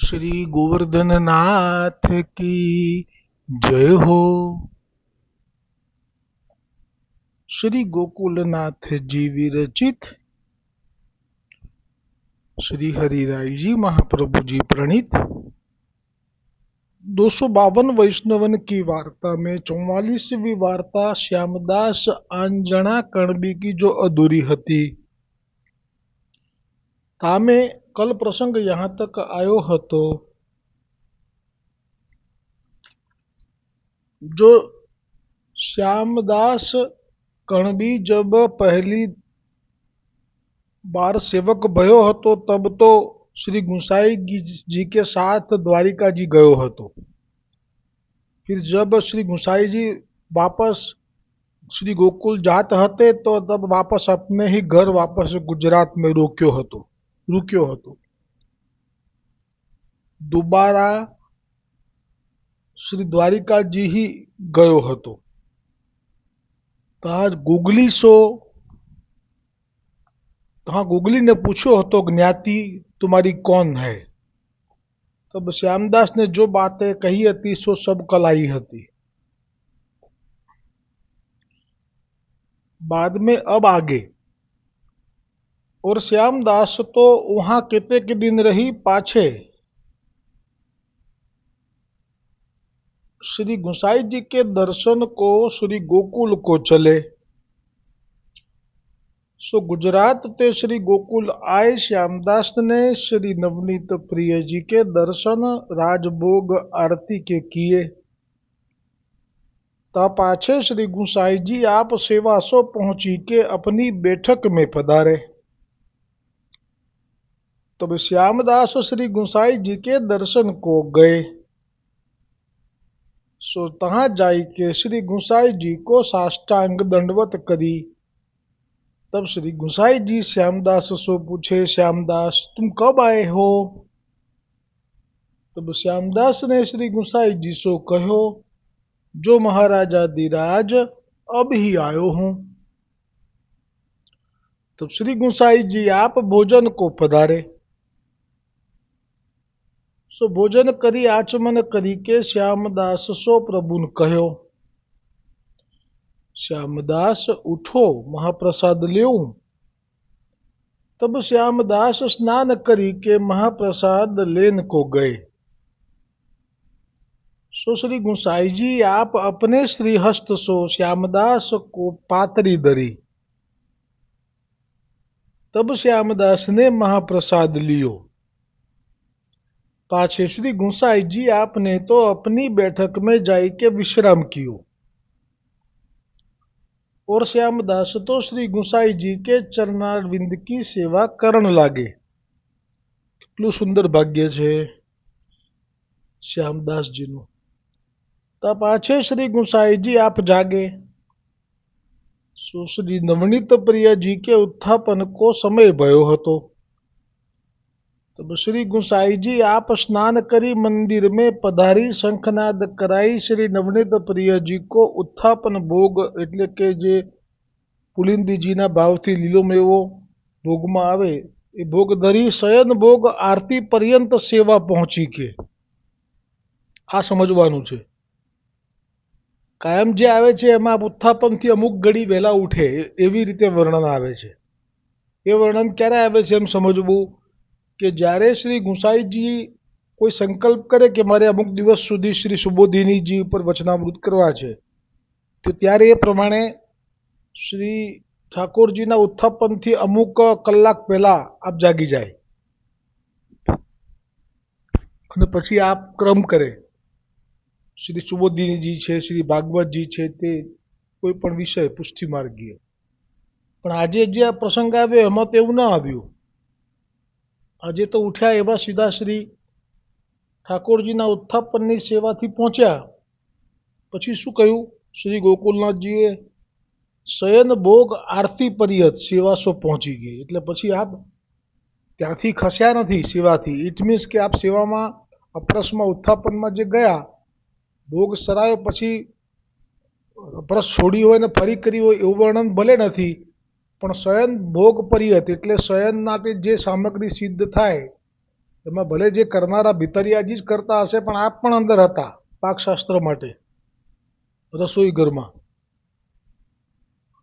श्री गोवर्धन नाथ की जय हो। श्री गोकुलनाथ जी विरचित श्री हरिराय जी महाप्रभु जी प्रणीत 252 वैष्णवन की वार्ता में 44वीं वार्ता श्यामदास आंजना कणबी की जो अधूरी हती तामे कल प्रसंग यहाँ तक आयो हतो। जो श्यामदास कणबी जब पहली बार सेवक भयो हतो तब तो श्री गुसाई जी के साथ द्वारिका जी गयो हतो। फिर जब श्री गुसाई जी वापस श्री गोकुल जात हते तो तब वापस अपने ही घर वापस गुजरात में रुक्यो हतो। दोबारा श्री द्वारिका जी ही गयो हतो। गुगली ने पूछो हतो ज्ञाति तुम्हारी कौन है। तब श्यामदास ने जो बातें कही हती सो सब कलाई हती। बाद में अब आगे और श्यामदास तो वहां कितने के दिन रही पाछे श्री गुसाई जी के दर्शन को श्री गोकुल को चले। सो गुजरात ते श्री गोकुल आए श्यामदास ने श्री नवनीत प्रिय जी के दर्शन राजभोग आरती के किए। ता पाछे श्री गुसाई जी आप सेवा सो पहुंची के अपनी बैठक में पधारे। तब श्यामदास श्री गुसाई जी के दर्शन को गए। सो तहां जाई के श्री गुसाई जी को साष्टांग दंडवत करी। तब श्री गुसाई जी श्यामदास सो पूछे, श्यामदास तुम कब आए हो। तब श्यामदास ने श्री गुसाई जी सो कहो, जो महाराजा धीराज अब ही आयो हूं। तब श्री गुसाई जी आप भोजन को पधारे। सो भोजन करी आचमन करी के श्यामदास सो प्रभु कहो, श्यामदास उठो महाप्रसाद ल्यो। तब श्यामदास स्नान करी के महाप्रसाद लेन को गए। सो श्री गुसाई जी आप अपने श्रीहस्त सो श्यामदास को पातरी धरी। तब श्यामदास ने महाप्रसाद लियो। पाछे श्री गुसाई जी आपने तो अपनी बैठक में जाई के विश्राम कियो। और श्यामदास तो श्री गुसाई जी के चरणारविंद की सेवा करण लागे। કેટલું सुंदर भाग्य छे श्यामदास जी नु। ता पाछे श्री गुसाई जी आप जागे। सो श्री नवनीत प्रिय जी के उत्थापन को समय भयो हतो। तब श्री गुसाई जी आप स्नान करी मंदिर में पधारी शंखनाद कराई श्री नवनीत प्रिय जी को उत्थापन भोग એટલે કે જે પુલિંદીજીના ભાવથી લીલો મેવો ભોગમાં આવે એ ભોગ ધરી શયન ભોગ આરતી પર્યંત સેવા પહોંચી કે આ સમજવાનું છે। કાયમ જે આવે છે એમાં ઉત્થાપનથી અમુક ઘડી વહેલા ઉઠે એવી રીતે વર્ણન આવે છે। એ વર્ણન ક્યારે આવે છે એમ સમજવું કે જ્યારે શ્રી ગુસાઈજી કોઈ સંકલ્પ કરે કે મારે અમુક દિવસ સુધી શ્રી સુબોધિનીજી ઉપર વચનામૃત કરવા છે તો ત્યારે એ પ્રમાણે શ્રી ઠાકોરજીના ઉત્થાપનથી અમુક કલાક પહેલા આપ જાગી જાય અને પછી આપ ક્રમ કરે। શ્રી સુબોધિનીજી છે, શ્રી ભાગવતજી છે, તે કોઈ પણ વિષય પુષ્ટિ માર્ગીય। પણ આજે જે પ્રસંગ આવ્યો એમાં તો એવું ના આવ્યું। આજે તો ઉઠ્યા એવા સીધા શ્રી ઠાકોરજીના ઉત્થાપનની સેવાથી પહોંચ્યા। પછી શું કહ્યું શ્રી ગોકુલનાથજીએ શયન ભોગ આરતી પરિયત સેવા સો પહોંચી ગઈ। એટલે પછી આપ ત્યાંથી ખસ્યા નથી સેવાથી। ઇટ મીન્સ કે આપ સેવામાં અપરસમાં ઉત્થાપનમાં જે ગયા ભોગ સરાયો પછી અપરસ છોડી હોય ને ફરી કરી હોય એવું વર્ણન ભલે નથી પણ શયન ભોગ પરિયત એટલે શયન માટે જે સામગ્રી સિદ્ધ થાય એમાં ભલે જે કરનારા ભીતરિયાજી જ કરતા હશે, પણ આપ પણ અંદર હતા પાકશાસ્ત્ર માટે રસોઈ ઘરમાં.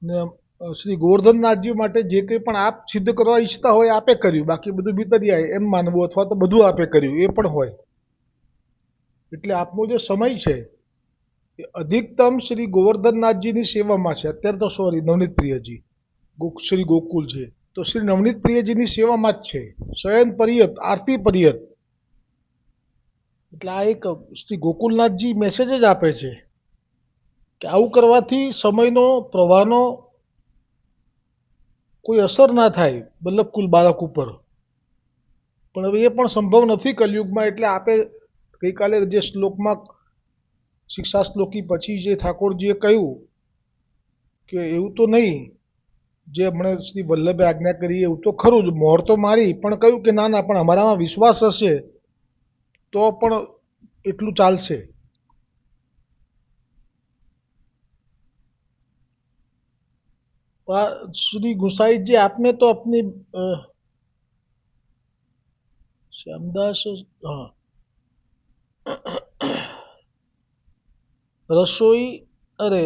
ને શ્રી ગોવર્ધનનાથજી માટે જે કંઈ પણ આપ સિદ્ધ કરવા ઈચ્છતા હોય આપે કર્યું, બાકી બધું ભીતરિયાએ એમ માનવું, અથવા તો બધું આપે કર્યું એ પણ હોય. એટલે આપનો જે સમય છે એ અધિકતમ શ્રી ગોવર્ધનનાથજીની સેવામાં છે. અત્યારે તો સોરી નવનીત પ્રિયજી શ્રી ગોકુલ છે તો શ્રી નવનીત પ્રિયજીની સેવામાં જ છે, શયન પર્યત, આરતી પર્યત. એટલે આ એક શ્રી ગોકુલનાથજી મેસેજ જ આપે છે કે આવું કરવાથી સમયનો પ્રવાહનો કોઈ અસર ના થાય વલ્લભકુલ બાળક ઉપર. પણ હવે એ પણ સંભવ નથી કલયુગમાં. એટલે આપે ગઈકાલે જે શ્લોકમાં શિક્ષા શ્લોકી પછી જે ઠાકોરજીએ કહ્યું કે એવું તો નહીં, જે હમણાં શ્રી વલ્લભે આજ્ઞા કરી એવું તો ખરું જ, મોહર તો મારી, પણ કહ્યું કે ના ના, પણ અમારામાં વિશ્વાસ હશે તો પણ એટલું ચાલશે. श्री गुसाई जी आपने तो अपनी श्यामदास, हाँ, रसोई, अरे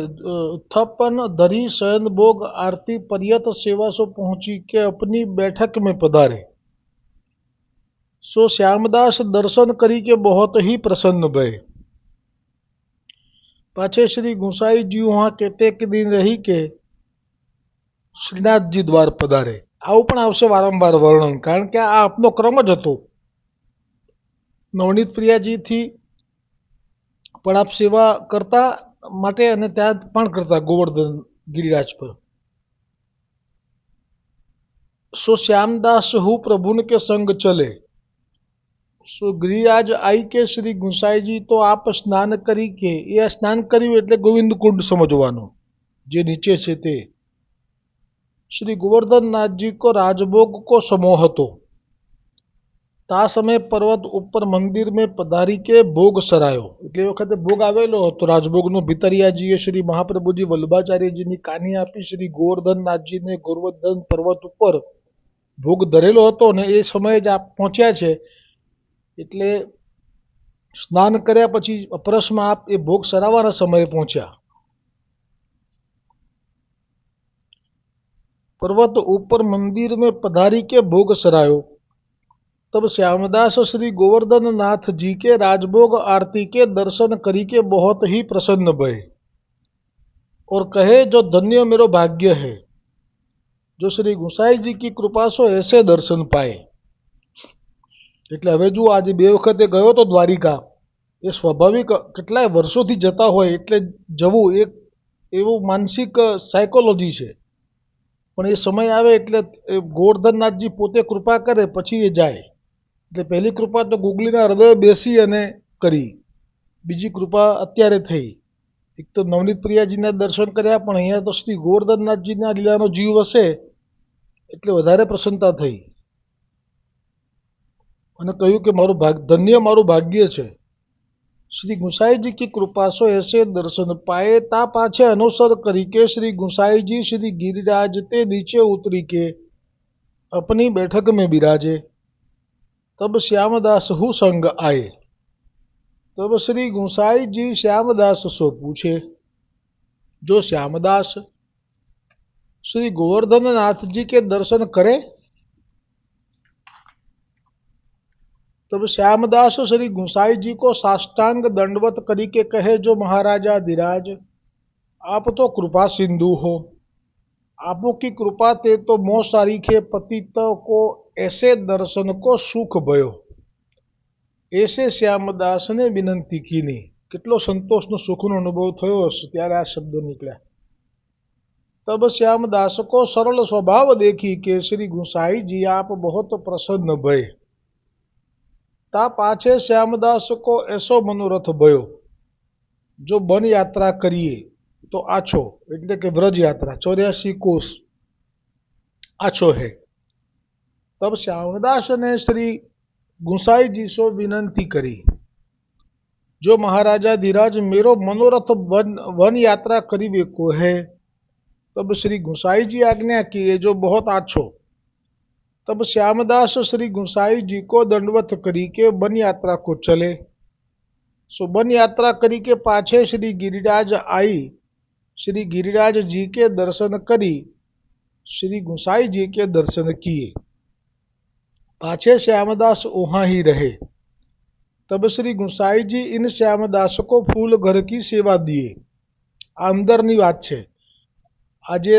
उत्थापन धरी शयन भोग आरती पर्यत सेवा सो पहुंची के अपनी बैठक में पधारे, सो श्यामदास दर्शन करी के बहुत ही प्रसन्न भय। पाछे श्री गुसाई जी वहां कहते के दिन रही के શ્રીનાથજી દ્વાર પધારે. આવું પણ આવશે વારંવાર વર્ણન, કારણ કે આ આપનો ક્રમ જ હતો. નવનીત પ્રિયાજીથી પણ આપ સેવા કરતા માટે અને ત્યાં પણ કરતા ગોવર્ધન ગિરિરાજ પર. સો શ્યામદાસ હું પ્રભુન કે સંગ ચલે, સો ગિરિરાજ આઈ કે શ્રી ગુસાઈજી તો આપ સ્નાન કરી કે, એ સ્નાન કર્યું એટલે ગોવિંદ કુંડ સમજવાનું જે નીચે છે તે. श्री गोवर्धन जी को राजभोग को समोह હતો, તા સમય પર્વત ઉપર મંદિર में પધારી કે ભોગ સરાયો. એટલે એ વખતે ભોગ આવેલો હતો રાજભોગનો. ભીતરિયાજીએ શ્રી મહાપ્રભુજી વલ્લભાચાર્યજીની કાની આપી શ્રી ગોવર્ધનનાથજીને ગોવર્ધન પર્વત ઉપર ભોગ ધરેલો હતો ને એ સમયે જ આપ પહોંચ્યા છે. એટલે સ્નાન કર્યા પછી અપરસમાં આપ એ ભોગ સરાવવાના સમયે પહોંચ્યા. पर्वत ऊपर मंदिर में पधारी के भोग सरायो, तब श्यामदास श्री गोवर्धन नाथ जी के राजभोग आरती के दर्शन करी के बहुत ही प्रसन्न भय, और कहे जो धन्य मेरो भाग्य है जो श्री गुसाई जी की कृपा सो ऐसे दर्शन पाए. એટલે હવે જો આજે બે વખતે ગયો તો દ્વારિકા, એ સ્વાભાવિક કેટલાય વર્ષોથી જતા હોય એટલે જવું એક એવું માનસિક સાયકોલોજી છે. પણ એ સમય આવે એટલે ગોવર્ધનનાથજી પોતે કૃપા કરે પછી એ જાય. એટલે પહેલી કૃપા તો ગુગલીના હૃદય બેસી અને કરી, બીજી કૃપા અત્યારે થઈ. એક તો નવનીત પ્રિયાજીના દર્શન કર્યા, પણ અહીંયા તો શ્રી ગોવર્ધનનાથજીના લીલાનો જીવ હશે એટલે વધારે પ્રસન્નતા થઈ અને કહ્યું કે મારું ધન્ય મારું ભાગ્ય છે. श्री गुसाई जी की कृपा सो ऐसे दर्शन पाए, ता पाछे अनुसर करी के श्री गुसाई जी श्री गिरिराज ते नीचे उतरी के अपनी बैठक में बिराजे, तब श्यामदास हु संग आए. तब श्री गुसाई जी श्यामदास सो पूछे, जो श्यामदास श्री गोवर्धन नाथ जी के दर्शन करे. तब श्यामदास श्री गुसाई जी को साष्टांग दंडवत करी के कहे, जो महाराजा धीराज आप तो कृपा सिंधु हो, आपो की कृपा ते तो मोह सारीखे पतित को ऐसे दर्शन को सुख भयो. ऐसे श्यामदास ने विनंती कीनी. કેટલો સંતોષનો સુખનો અનુભવ થયો હશે ત્યારે આ શબ્દો નીકળ્યા. तब श्यामदास को सरल स्वभाव देखी के श्री गुसाई जी आप बहुत प्रसन्न भय, ता पाछे श्यामदास को ऐसो मनोरथ भयो, जो वन यात्रा करिए तो आछो, એટલે કે વ્રજ યાત્રા 84 कोस आछो है. तब श्यामदास ने श्री गुसाई जी सो विनंती करी, जो महाराजा धीराज मेरो मनोरथ वन यात्रा करीबे को है. तब श्री गुसाई जी आज्ञा किए, जो बहुत आछो, तब श्यामदास श्री गुसाई जी को दंडवत करी के वन यात्रा को चले। सो वन यात्रा करी के पाछे श्री गिरिराज आई, श्री गिरिराज जी के दर्शन करी, श्री गुसाई जी के दर्शन किए। पाछे श्यामदास वहां ही रहे। तब श्री गुसाई जी इन श्यामदास को फूल घर की सेवा दिए। આ અંદરની વાત છે। આજે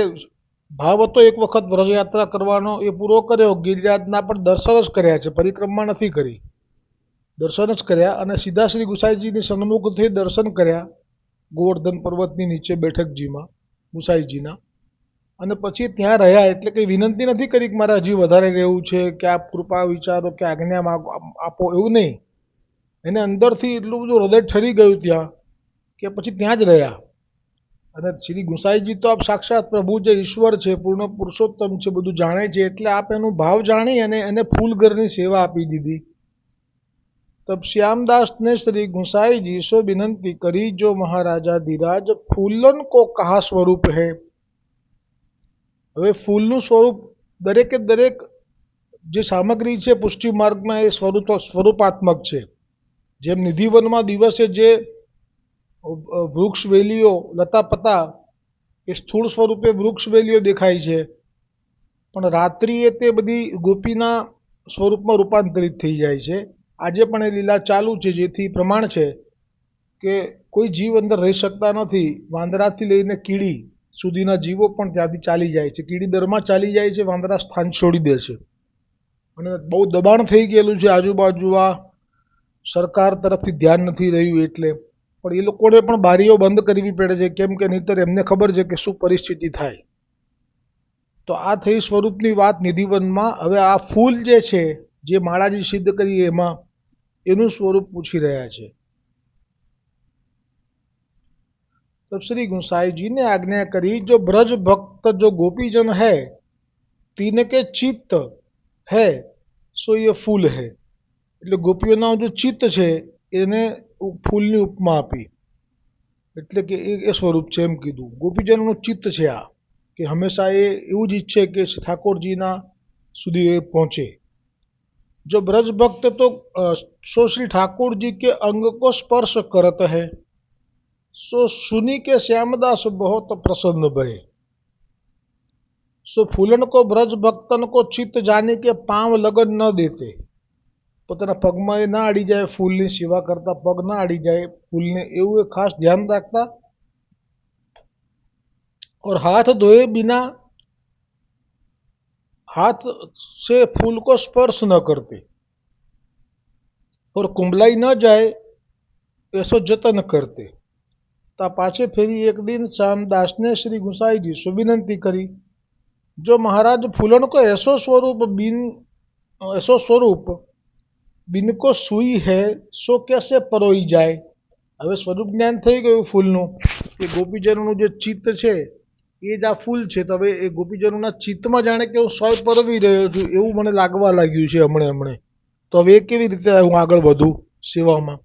ભાવ હતો એક વખત વ્રજયાત્રા કરવાનો, એ પૂરો કર્યો, ગિરિરાજના પણ દર્શન જ કર્યા છે, પરિક્રમા નથી કરી, દર્શન જ કર્યા અને સીધા શ્રી ગુસાઈજીની સન્મુખથી દર્શન કર્યા ગોવર્ધન પર્વતની નીચે બેઠકજીમાં ગુસાઈજીના, અને પછી ત્યાં રહ્યા। એટલે કંઈ વિનંતી નથી કરી કે મારે હજી વધારે રહેવું છે કે આપ કૃપા વિચારો કે આજ્ઞા આપો, એવું નહીં। એને અંદરથી એટલું બધું હૃદય ઠરી ગયું ત્યાં કે પછી ત્યાં જ રહ્યા। અને શ્રી ગુસાઈજી તો આપ સાક્ષાત પ્રભુ જે ઈશ્વર છે, પૂર્ણ પુરુષોત્તમ છે, બધું જાણે છે, એટલે આપ એનું ભાવ જાણી અને એને ફૂલઘરની સેવા આપી દીધી। तब श्यामदास ने श्री गुसाई जी से विनंती करी, जो महाराजा धीराज फूलन को कहा स्वरूप है। હવે ફૂલનું સ્વરૂપ દરેકે દરેક જે સામગ્રી છે પુષ્ટિ માર્ગમાં એ સ્વરૂપાત્મક છે। જેમ નિધિવનમાં દિવસે જે વૃક્ષ વેલીઓ લતા પતા એ સ્થૂળ સ્વરૂપે વૃક્ષ વેલીઓ દેખાય છે, પણ રાત્રિએ તે બધી ગોપીના સ્વરૂપમાં રૂપાંતરિત થઈ જાય છે। આજે પણ એ લીલા ચાલુ છે, જેથી પ્રમાણ છે કે કોઈ જીવ અંદર રહી શકતા નથી। વાંદરાથી લઈને કીડી સુધીના જીવો પણ ત્યાંથી ચાલી જાય છે। કીડી દરમાં ચાલી જાય છે, વાંદરા સ્થાન છોડી દે છે। અને બહુ દબાણ થઈ ગયેલું છે આજુબાજુ, આ સરકાર તરફથી ધ્યાન નથી રહ્યું એટલે, પણ એ લોકોને પણ બારીઓ બંધ કરવી પડે છે, કેમ કે નહીંતર એમને ખબર છે કે શું પરિસ્થિતિ થાય। તો આ થઈ સ્વરૂપની વાત નિધિવનમાં। હવે આ ફૂલ જે છે, જે માળાજી સિદ્ધ કરી એમાં એનું સ્વરૂપ પૂછી રહ્યા છે। तब श्री गुसाई जी ने आज्ञा करी, जो ब्रज भक्त जो गोपीजन है तीन के चित्त है सो ये फूल है। એટલે ગોપીઓના જો ચિત્ત છે એને ફૂલની ઉપમા આપી, એટલે કે એ સ્વરૂપ છે એમ કીધું। ગોપીજનોનું ચિત્ત છે આ, કે હંમેશા એ એવું જ ઈચ્છે કે ઠાકોરજીના સુધી એ પહોંચે। जो ब्रज भक्त तो सो श्री ठाकुर जी के अंग को स्पर्श करत है, सो सुनी के श्यामदास बहुत प्रसन्न भये। सो फूलन को ब्रज भक्तन को चित्त जाने के पांव लगन न देते, પોતાના પગમાં એ ના અડી જાય, ફૂલની સેવા કરતા પગ ના અડી જાય ફૂલને, એવું એ ખાસ ધ્યાન રાખતા। और हाथ धोए बिना हाथ से फूल को स्पर्श न करते, और कुंभलाई न जाए ऐसो जतन करते। ता पाछे फेरी एक दिन श्यामदास ने श्री गुसाई जी से विनंती करी, जो महाराज फूलन को ऐसो स्वरूप बिन को सुई है सो कैसे परोई जाए। હવે સ્વરૂપ જ્ઞાન થઈ ગયું ફૂલનું, એ ગોપીજનોનું જે ચિત્ત છે એ જ આ ફૂલ છે। તો હવે એ ગોપીજનોના ચિત્તમાં જાણે કે હું સોય પરવી રહ્યો છું એવું મને લાગવા લાગ્યું છે હમણે। તો હવે એ કેવી રીતે હું આગળ વધું સેવામાં।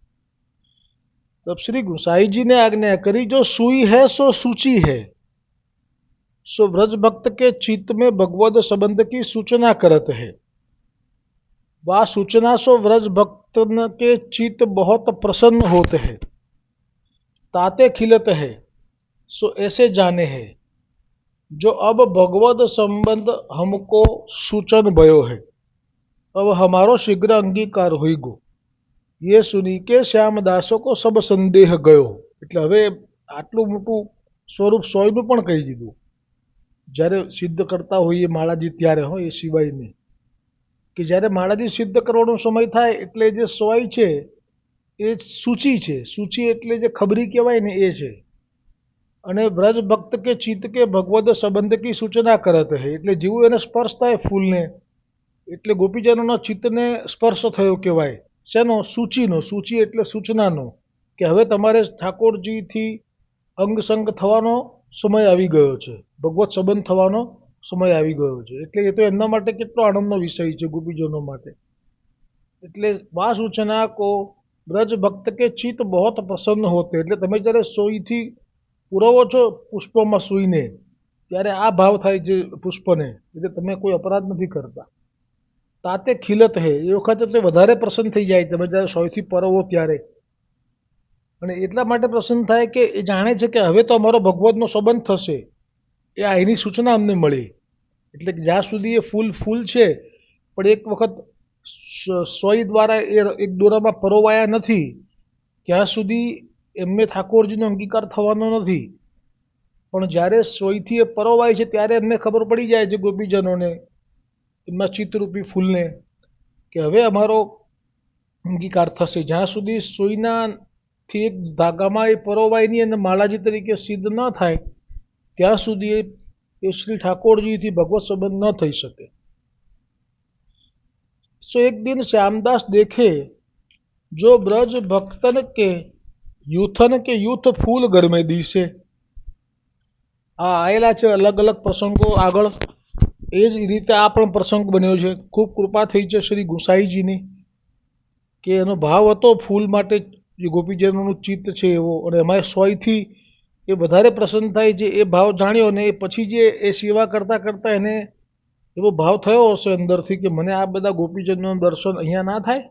तब श्री गुसाई जी ने आज्ञा करी, जो सुई है सो सूची है, सो ब्रज भक्त के चित्त में भगवद संबंध की सूचना करत है। वह सूचना सो ब्रज भक्त के चित्त बहुत प्रसन्न होते हैं, ताते खिलत है, सो ऐसे जाने है, जो अब भगवद संबंध हमको सूचन भयो है, अब हमारो शीघ्र अंगीकार होईगो। ये सुनी के श्यामदासो को सब संदेह गयो। એટલે હવે આટલું મોટું સ્વરૂપ સોયનું પણ કહી દીધું, જ્યારે સિદ્ધ કરતા હોઈએ માળાજી ત્યારે હોય, એ સિવાય નહીં। કે જ્યારે માળાજી સિદ્ધ કરવાનો સમય થાય એટલે જે સોય છે એ સૂચિ છે। સૂચિ એટલે જે ખબરી કહેવાય ને એ છે। અને બ્રજ ભક્ત કે ચિત્ત કે ભગવદ સંબંધ કી સૂચના કરત હે, એટલે જેવું એને સ્પર્શ થાય ફૂલને એટલે ગોપીજનોના ચિત્તને સ્પર્શ થયો કહેવાય। શેનો? સૂચિનો। સૂચિ એટલે સૂચનાનો, કે હવે તમારે ઠાકોરજીથી અંગસંગ થવાનો સમય આવી ગયો છે, ભગવત સંબંધ થવાનો સમય આવી ગયો છે। એટલે એ તો એમના માટે કેટલો આનંદનો વિષય છે ગોપીજનો માટે। એટલે વા સૂચના કો બ્રજ ભક્ત કે ચિત્ત બહોત પ્રસન્ન હોતે, એટલે તમે જ્યારે સોઈથી પુરવો છો પુષ્પમાં સુઈને ત્યારે આ ભાવ થાય છે પુષ્પને, એટલે તમે કોઈ અપરાધ નથી કરતા। તાતે ખીલત હે, એ વખતે તે વધારે પ્રસન્ન થઈ જાય તમે જ્યારે સોયથી પરવો ત્યારે. અને એટલા માટે પ્રસન્ન થાય કે એ જાણે છે કે હવે તો અમારો ભગવતનો સંબંધ થશે, એ આ એની સૂચના અમને મળી. એટલે કે જ્યાં સુધી એ ફૂલ છે પણ એક વખત સોય દ્વારા એ એક દોરામાં પરોવાયા નથી ત્યાં સુધી એમને ઠાકોરજીનો અંગીકાર થવાનો નથી. પણ જ્યારે સોયથી એ પરોવાય છે ત્યારે એમને ખબર પડી જાય છે ગોપીજનોને, એમના ચિત્તરૂપી ફૂલને, કે હવે અમારો અંગીકાર થશે. જ્યાં સુધી સોયનાથી એક ધાગામાં એ પરોવાય નહીં અને માળાજી તરીકે સિદ્ધ ન થાય ત્યાં સુધી એ શ્રી ઠાકોરજીથી ભગવત સંબંધ ન થઈ શકે. સો એક દિન શ્યામદાસ દેખે જો બ્રજ ભક્તન કે યુથન કે યુથ ફૂલ ઘર મેં દિશે. આ આયેલા છે અલગ અલગ પ્રસંગો આગળ, એ જ રીતે આ પણ પ્રસંગ બન્યો છે. ખૂબ કૃપા થઈ છે શ્રી ગુસાઈજીની કે એનો ભાવ હતો ફૂલ માટે, જે ગોપીજનોનું ચિત્ત છે એવો, અને એમાં સોયથી એ વધારે પ્રસન્ન થાય છે એ ભાવ જાણ્યો ને એ પછી જે એ સેવા કરતાં કરતાં એને એવો ભાવ થયો હશે અંદરથી કે મને આ બધા ગોપીજનોનું દર્શન અહીંયા ના થાય.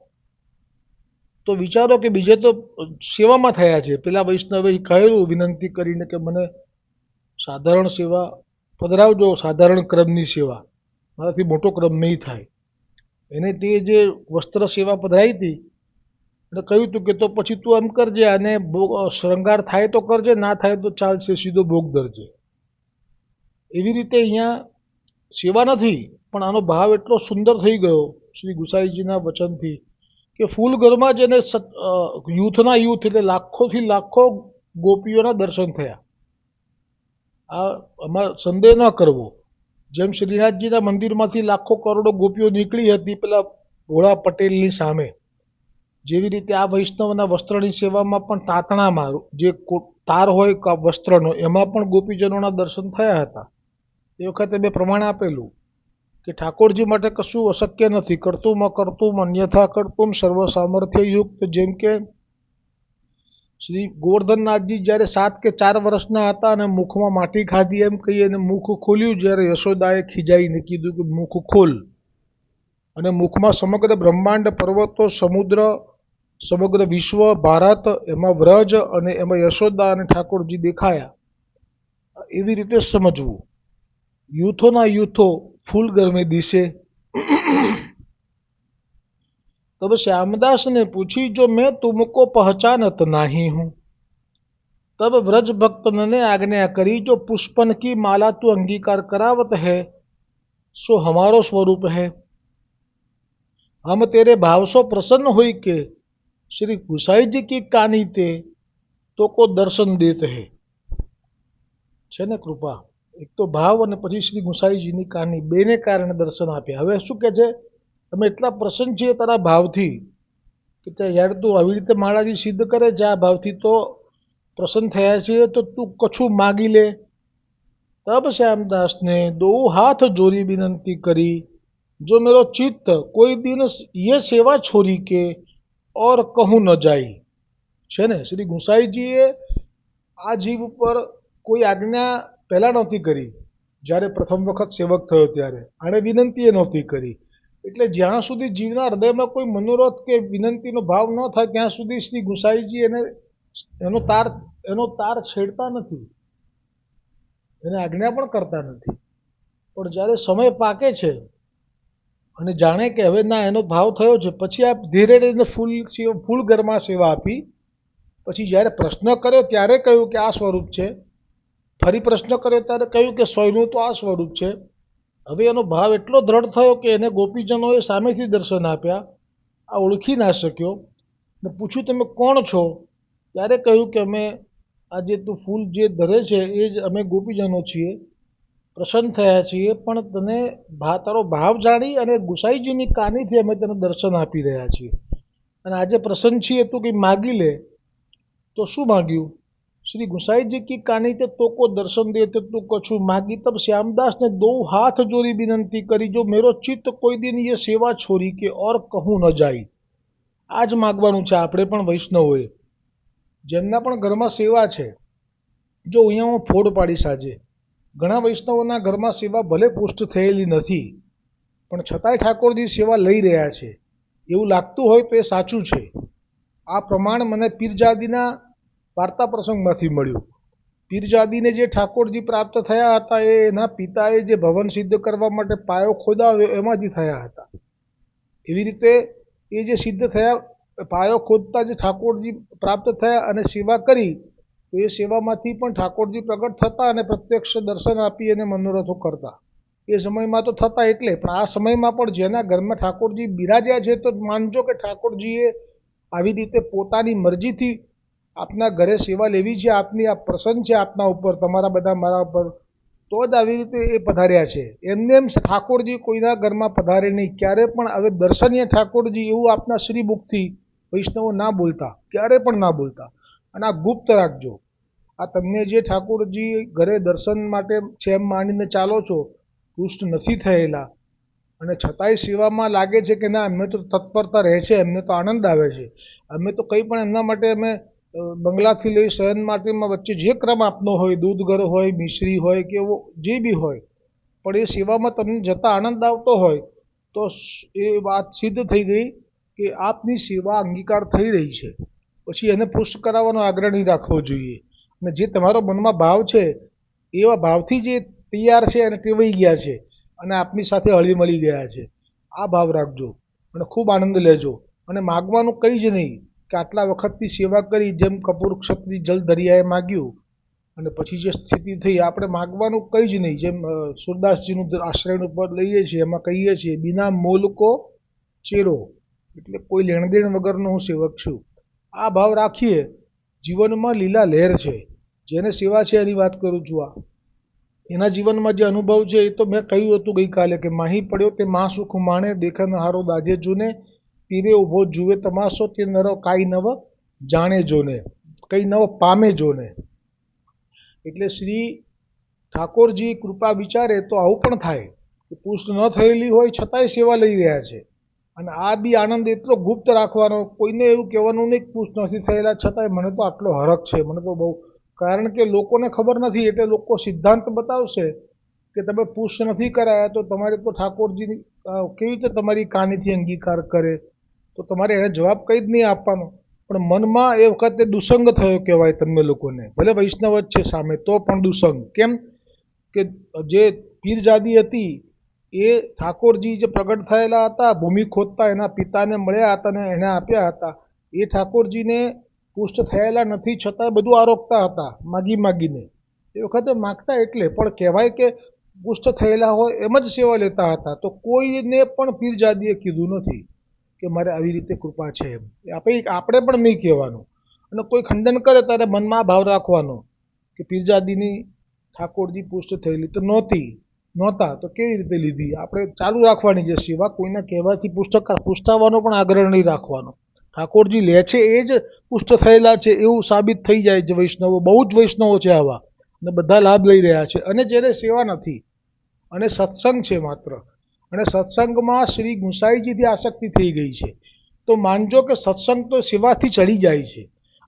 તો વિચારો કે બીજે તો સેવામાં થયા છે, પેલા વૈષ્ણવે કહેલું વિનંતી કરીને કે મને સાધારણ સેવા પધરાવજો, સાધારણ ક્રમની સેવા, મારાથી મોટો ક્રમ નહીં થાય. એને તે જે વસ્ત્ર સેવા પધરાવી હતી એટલે કહ્યું હતું કે તો પછી તું એમ કરજે, અને શૃંગાર થાય તો કરજે, ના થાય તો ચાલશે, સીધો ભોગ ધરજે. એવી રીતે અહીંયા સેવા નથી, પણ આનો ભાવ એટલો સુંદર થઈ ગયો શ્રી ગુસાઈજીના વચનથી કે ફૂલ ઘરમાં જેને યુથના યુથ એટલે લાખોથી લાખો ગોપીઓના દર્શન થયા. આમાં સંદેહ ન કરવો. જેમ શ્રીનાથજીના મંદિરમાંથી લાખો કરોડો ગોપીઓ નીકળી હતી પેલા ભોળા પટેલની સામે, જેવી રીતે આ વૈષ્ણવના વસ્ત્રની સેવામાં પણ તાતણામાં જે તાર હોય વસ્ત્રનો એમાં પણ ગોપીજનોના દર્શન થયા હતા. એ વખતે મેં પ્રમાણ આપેલું કે ઠાકોરજી માટે કશું અશક્ય નથી. કરતું અકર્તું અન્યથા કરતું સર્વ સામર્થ્ય યુક્ત. જેમ કે શ્રી ગોવર્ધનનાથજી જ્યારે 7 કે 4 વર્ષના હતા અને મુખમાં માટી ખાધી એમ કહીએ અને મુખ ખોલ્યું, જ્યારે યશોદાએ ખીજાઈને કીધું કે મુખ ખોલ, અને મુખમાં સમગ્ર બ્રહ્માંડ, પર્વતો, સમુદ્ર, સમગ્ર વિશ્વ, ભારત, એમાં વ્રજ અને એમાં યશોદા અને ઠાકોરજી દેખાયા. એવી રીતે સમજવું. યુથોના યુથો फूल घर में दिसे. तब श्यामदास ने पूछी जो मैं तुमको पहचानत नहीं हूं. तब व्रज भक्त ने आज्ञा करी जो पुष्पन की माला तू अंगीकार करावत है सो हमारो स्वरूप है. हम तेरे भाव सो प्रसन्न हुई के श्री गुसाई जी की कानी ते तो को दर्शन देते है. છે ને કૃપા, એક તો ભાવ અને પછી શ્રી ગુસાઈજીની કાની, બેને કારણે દર્શન આપ્યા. હવે શું કે છે, અમે એટલા પ્રસન્ન છીએ તારા ભાવથી કે યાર તું આવી રીતે માળાજી સિદ્ધ કરે છે, આ ભાવથી તો પ્રસન્ન થયા છીએ, તો તું કછું માગી લે. તબ श्यामदास ने दो हाथ जोड़ी विनंती करी जो मेरो चित्त कोई दिन ये सेवा छोड़ी के और कहूँ न जाई. છે ને, શ્રી ગુસાઈજીએ આ જીવ ઉપર કોઈ આજ્ઞા પહેલાં નહોતી કરી. જ્યારે પ્રથમ વખત સેવક થયો ત્યારે આણે વિનંતી એ નહોતી કરી. એટલે જ્યાં સુધી જીવના હૃદયમાં કોઈ મનોરથ કે વિનંતીનો ભાવ ન થાય ત્યાં સુધી શ્રી ગુસાઈજી એનો તાર છેડતા નથી, એને આજ્ઞા પણ કરતા નથી. પણ જ્યારે સમય પાકે છે અને જાણે કે હવે ના એનો ભાવ થયો છે, પછી આ ધીરે ધીરે ફૂલ ઘરમાં સેવા આપી. પછી જ્યારે પ્રશ્ન કર્યો ત્યારે કહ્યું કે આ સ્વરૂપ છે. ફરી પ્રશ્ન કર્યો ત્યારે કહ્યું કે સોયનું તો આ સ્વરૂપ છે. હવે એનો ભાવ એટલો દ્રઢ થયો કે એને ગોપીજનોએ સામેથી દર્શન આપ્યા. આ ઓળખી ના શક્યો ને પૂછ્યું તમે કોણ છો? ત્યારે કહ્યું કે અમે આ જે તું ફૂલ જે ધરે છે એ જ અમે ગોપીજનો છીએ, પ્રસન્ન થયા છીએ, પણ તને તારો ભાવ જાણી અને ગુસાઈજીની કાનીથી અમે તને દર્શન આપી રહ્યા છીએ. અને આજે પ્રસન્ન છીએ, તું કંઈ માગી લે. તો શું માગ્યું? श्री गुसाई जी की कानी ते तो को दर्शन देते तू कछु मागी. तब श्यामदास ने दो हाथ जोड़ी विनंती करी जो मेरो चित्त कोई दिन ये सेवा छोड़ी के और कहूँ न जाई. આ જ માગવાનું છે આપણે પણ વૈષ્ણવોએ, જેમના પણ ઘરમાં સેવા છે. જો અહીંયા હું ફોડ પાડીશ આજે, ઘણા વૈષ્ણવોના ઘરમાં સેવા ભલે પુષ્ટ થયેલી નથી, પણ છતાંય ઠાકોરજી સેવા લઈ રહ્યા છે એવું લાગતું હોય તો એ સાચું છે. આ પ્રમાણ મને પીરજાદીના વાર્તા પ્રસંગમાંથી મળ્યું. પીરજાદીને જે ઠાકોરજી પ્રાપ્ત થયા હતા એ એના પિતાએ જે ભવન સિદ્ધ કરવા માટે પાયો ખોદાવ્યો એમાંથી થયા હતા. એવી રીતે એ જે સિદ્ધ થયા, પાયો ખોદતા જે ઠાકોરજી પ્રાપ્ત થયા અને સેવા કરી, તો એ સેવામાંથી પણ ઠાકોરજી પ્રગટ થતા અને પ્રત્યક્ષ દર્શન આપી અને મનોરથો કરતા. એ સમયમાં તો થતા એટલે, પણ આ સમયમાં પણ જેના ઘરમાં ઠાકોરજી બિરાજ્યા છે તો માનજો કે ઠાકોરજીએ આવી રીતે પોતાની મરજીથી આપના ઘરે સેવા લેવી છે, આપની આ પ્રસન્ન છે આપના ઉપર, તમારા બધા મારા ઉપર, તો જ આવી રીતે એ પધાર્યા છે. એમને એમ ઠાકોરજી કોઈના ઘરમાં પધારે નહીં ક્યારે પણ. હવે દર્શનીય ઠાકોરજી એવું આપના શ્રીમુખથી વૈષ્ણવો ના બોલતા, ક્યારે પણ ના બોલતા. અને આ ગુપ્ત રાખજો. આ તમને જે ઠાકોરજી ઘરે દર્શન માટે છે એમ માનીને ચાલો છો, પુષ્ટ નથી થયેલા, અને છતાંય સેવામાં લાગે છે કે ના એમને તો તત્પરતા રહે છે, એમને તો આનંદ આવે છે, અમે તો કંઈ પણ એમના માટે અમે બંગલાથી લઈ શયન માટેમાં વચ્ચે જે ક્રમ આપનો હોય, દૂધઘર હોય, મિશ્રી હોય કે એવો જે બી હોય, પણ એ સેવામાં તમને જતા આનંદ આવતો હોય તો એ વાત સિદ્ધ થઈ ગઈ કે આપની સેવા અંગીકાર થઈ રહી છે. પછી એને પુષ્ટ કરાવવાનો આગ્રહ નહીં રાખવો જોઈએ. અને જે તમારો મનમાં ભાવ છે એવા ભાવથી જે તૈયાર છે અને ટેવાઈ ગયા છે અને આપની સાથે હળી મળી ગયા છે, આ ભાવ રાખજો અને ખૂબ આનંદ લેજો. અને માગવાનું કંઈ જ નહીં કે આટલા વખતથી સેવા કરી, જેમ કપૂર ક્ષત્રિ જલ દરિયાએ માગ્યું અને પછી જે સ્થિતિ થઈ, આપણે માગવાનું કંઈ જ નહીં. જેમ સુરદાસજીનું આશ્રયનું પદ લઈએ છીએ એમાં કહીએ છીએ, બિના મોલ કો ચેરો, એટલે કોઈ લેણદેણ વગરનો હું સેવક છું. આ ભાવ રાખીએ. જીવનમાં લીલા લહેર છે. જેને સેવા છે એની વાત કરું છું. આ એના જીવનમાં જે અનુભવ છે એ તો મેં કહ્યું હતું ગઈકાલે કે માહી પડ્યો તે મા સુખ માણે, દેખન હારો દાજે જૂને, તીરે ઊભો જુએ તમાશો, તે નરો કાંઈ નવ જાણે જોને, કંઈ નવ પામે જોને. એટલે શ્રી ઠાકોરજી કૃપા વિચારે તો આવું પણ થાય કે પુષ્ટ ન થયેલી હોય છતાંય સેવા લઈ રહ્યા છે. અને આ બી આનંદ એટલો ગુપ્ત રાખવાનો, કોઈને એવું કહેવાનું નહીં પુષ્ટ નથી થયેલા છતાંય મને તો આટલો હરખ છે, મને તો બહુ. કારણ કે લોકોને ખબર નથી એટલે લોકો સિદ્ધાંત બતાવશે કે તમે પુષ્ટ નથી કરાયા તો તમારે તો ઠાકોરજીની કેવી રીતે તમારી કાનીથી અંગીકાર કરે, તો તમારે એને જવાબ કંઈ જ નહીં આપવાનો. પણ મનમાં એ વખતે દુસંગ થયો કહેવાય તમને લોકોને, ભલે વૈષ્ણવ જ છે સામે તો પણ દુસંગ. કેમ કે જે પીરજાદી હતી એ ઠાકોરજી જે પ્રગટ થયેલા હતા, ભૂમિ ખોદતા એના પિતાને મળ્યા હતા અને એને આપ્યા હતા, એ ઠાકોરજીને પુષ્ટ થયેલા નથી છતાંય બધું આરોગતા હતા માગી માગીને. એ વખતે માગતા એટલે પણ કહેવાય કે પુષ્ટ થયેલા હોય એમ જ સેવા લેતા હતા. તો કોઈને પણ પીરજાદીએ કીધું નથી કે મારે આવી રીતે કૃપા છે એમ. આપણે પણ નહીં કહેવાનું. અને કોઈ ખંડન કરે ત્યારે મનમાં ભાવ રાખવાનો કે પીરજાદીની ઠાકોરજી પુષ્ટ થયેલી તો નહોતા તો કેવી રીતે લીધી. આપણે ચાલુ રાખવાની છે સેવા, કોઈના કહેવાથી પુષ્ટાવાનો પણ આગ્રહ નહીં રાખવાનો. ઠાકોરજી લે છે એ જ પુષ્ટ થયેલા છે એવું સાબિત થઈ જાય છે. વૈષ્ણવો બહુ જ વૈષ્ણવો છે આવા, અને બધા લાભ લઈ રહ્યા છે. અને જેને સેવા નથી અને સત્સંગ છે માત્ર, અને સત્સંગમાં શ્રી ગુસાઈજીથી આસક્તિ થઈ ગઈ છે, તો માનજો કે સત્સંગ તો સેવાથી ચડી જાય છે.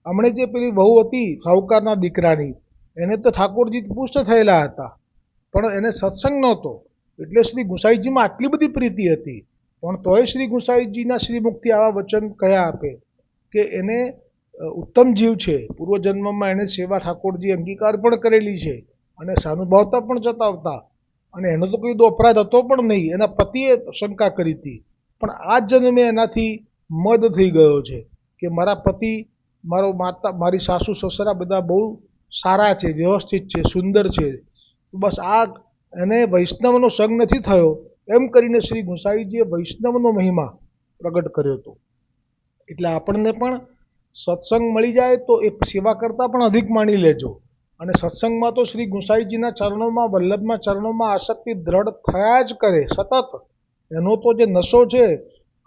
હમણે જે પેલી વહુ હતી સાહુકારના દીકરાની, એને તો ઠાકોરજી પુષ્ટ થયેલા હતા પણ એને સત્સંગ નહોતો, એટલે શ્રી ગુસાઈજીમાં આટલી બધી પ્રીતિ હતી પણ તોય શ્રી ગુસાઈજીના શ્રીમુખથી આવા વચન કયા આપે કે એને ઉત્તમ જીવ છે, પૂર્વજન્મમાં એને સેવા ઠાકોરજી અંગીકાર પણ કરેલી છે અને સાનુભાવતા પણ જતાવતા, અને એનો તો કોઈ અપરાધ હતો પણ નહીં. એના પતિએ શંકા કરી હતી પણ આ જન્મે એનાથી મદ થઈ ગયો છે કે મારા પતિ, મારી સાસુ સસરા બધા બહુ સારા છે, વ્યવસ્થિત છે, સુંદર છે, બસ આ એને વૈષ્ણવનો સંગ નથી થયો. એમ કરીને શ્રી ગુસાઈજીએ વૈષ્ણવનો મહિમા પ્રગટ કર્યો હતો. એટલે આપણને પણ સત્સંગ મળી જાય તો એ સેવા કરતાં પણ અધિક માણી લેજો. અને સત્સંગમાં તો શ્રી ગુસાઈજીના ચરણોમાં, વલ્લભના ચરણોમાં આસક્તિ દ્રઢ થયા જ કરે સતત. એનો તો જે નશો છે,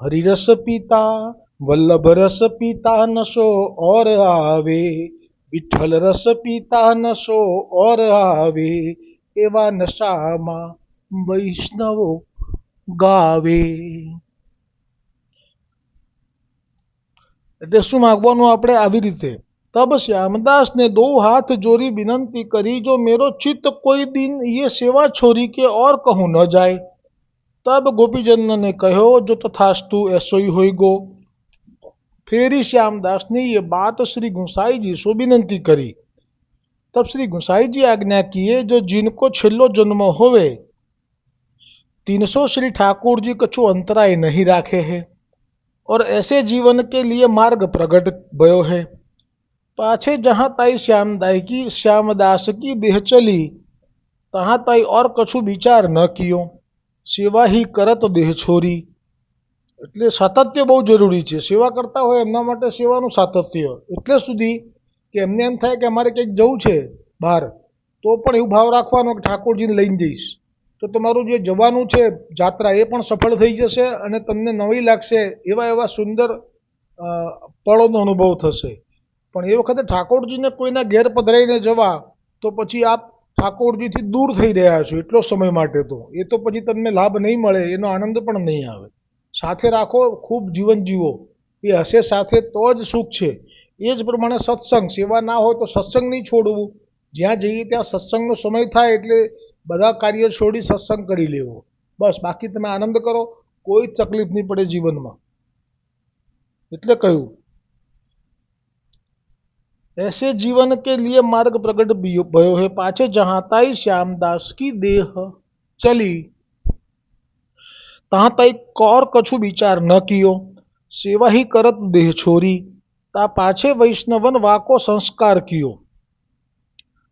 હરિરસ પીતા વલ્લભ રસ પીતા નશો ઓર આવે, વિઠ્ઠલ રસ પીતા નશો ઓર આવે, એવા નશામાં વૈષ્ણવો ગાવે. એટલે શું માગવાનું આપણે આવી રીતે, तब श्यामदास ने दो हाथ जोड़ी विनंती करी, जो मेरो चित्त कोई दिन ये सेवा छोड़ी के और कहूँ न जाए, तब गोपीजन ने कहो जो तथास्तु ऐसो ही होइगो। फेरी श्यामदास ने ये बात श्री गुसाई जी सो विनंती करी। तब श्री गुसाई जी आज्ञा किए जो जिनको छेल्लो जन्म होवे 300 श्री ठाकुर जी कछु अंतराय नहीं राखे है और ऐसे जीवन के लिए मार्ग प्रकट भयो है। पाछे जहां ताई श्यामदास की देह चली तहां ताई और कछु विचार न कियो, सेवा ही करत देह छोरी। એટલે સાતત્ય બહુ જરૂરી છે। સેવા કરતા હોય એમના માટે સેવાનું સાતત્ય એટલે સુધી કે એમને એમ થાય કે અમારે કંઈક જવું છે બહાર તો પણ એવું ભાવ રાખવાનો કે ઠાકોરજીને લઈને જઈશ તો તમારું જે જવાનું છે જાત્રા એ પણ સફળ થઈ જશે અને તમને નવી લાગશે, એવા એવા સુંદર પળોનો અનુભવ થશે। પણ એ વખતે ઠાકોરજીને કોઈના ઘેર પધરાઈને જવા તો પછી આપ ઠાકોરજીથી દૂર થઈ રહ્યા છો એટલો સમય માટે, તો એ તો પછી તમને લાભ નહીં મળે, એનો આનંદ પણ નહીં આવે। સાથે રાખો, ખૂબ જીવન જીવો, એ હશે સાથે તો જ સુખ છે। એ જ પ્રમાણે સત્સંગ, સેવા ના હોય તો સત્સંગ નહીં છોડવું, જ્યાં જઈએ ત્યાં સત્સંગનો સમય થાય એટલે બધા કાર્ય છોડી સત્સંગ કરી લેવો, બસ। બાકી તમે આનંદ કરો, કોઈ તકલીફ નહીં પડે જીવનમાં। એટલે કહ્યું ऐसे जीवन के लिए मार्ग प्रकट भयो है। पाछे जहां ताई श्यामदास की देह चली तहां ताई कौर कछु विचार न कियो, सेवा ही करत देह छोरी। ता पाछे वैष्णवन वाको संस्कार कियो।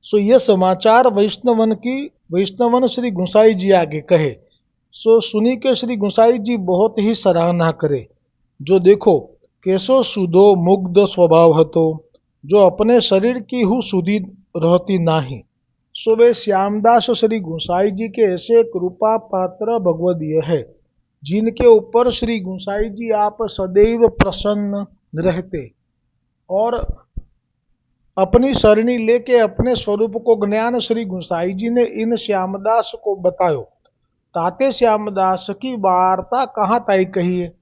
सो ये समाचार वैष्णवन श्री गुसाई जी आगे कहे। सो सुनी के श्री गुसाई जी बहुत ही सराहना करे। जो देखो कैसो सुधो मुग्ध स्वभाव हतो, जो अपने शरीर की हूँ सुधी रहती नाही। सो वे श्यामदास श्री गुसाई जी के ऐसे कृपा पात्र भगवदीय है जिनके ऊपर श्री गुसाई जी आप सदैव प्रसन्न रहते और अपनी सरणी लेके अपने स्वरूप को ज्ञान श्री गुसाई जी ने इन श्यामदास को बतायो। ताते श्यामदास की वार्ता कहाँ ताई कही है।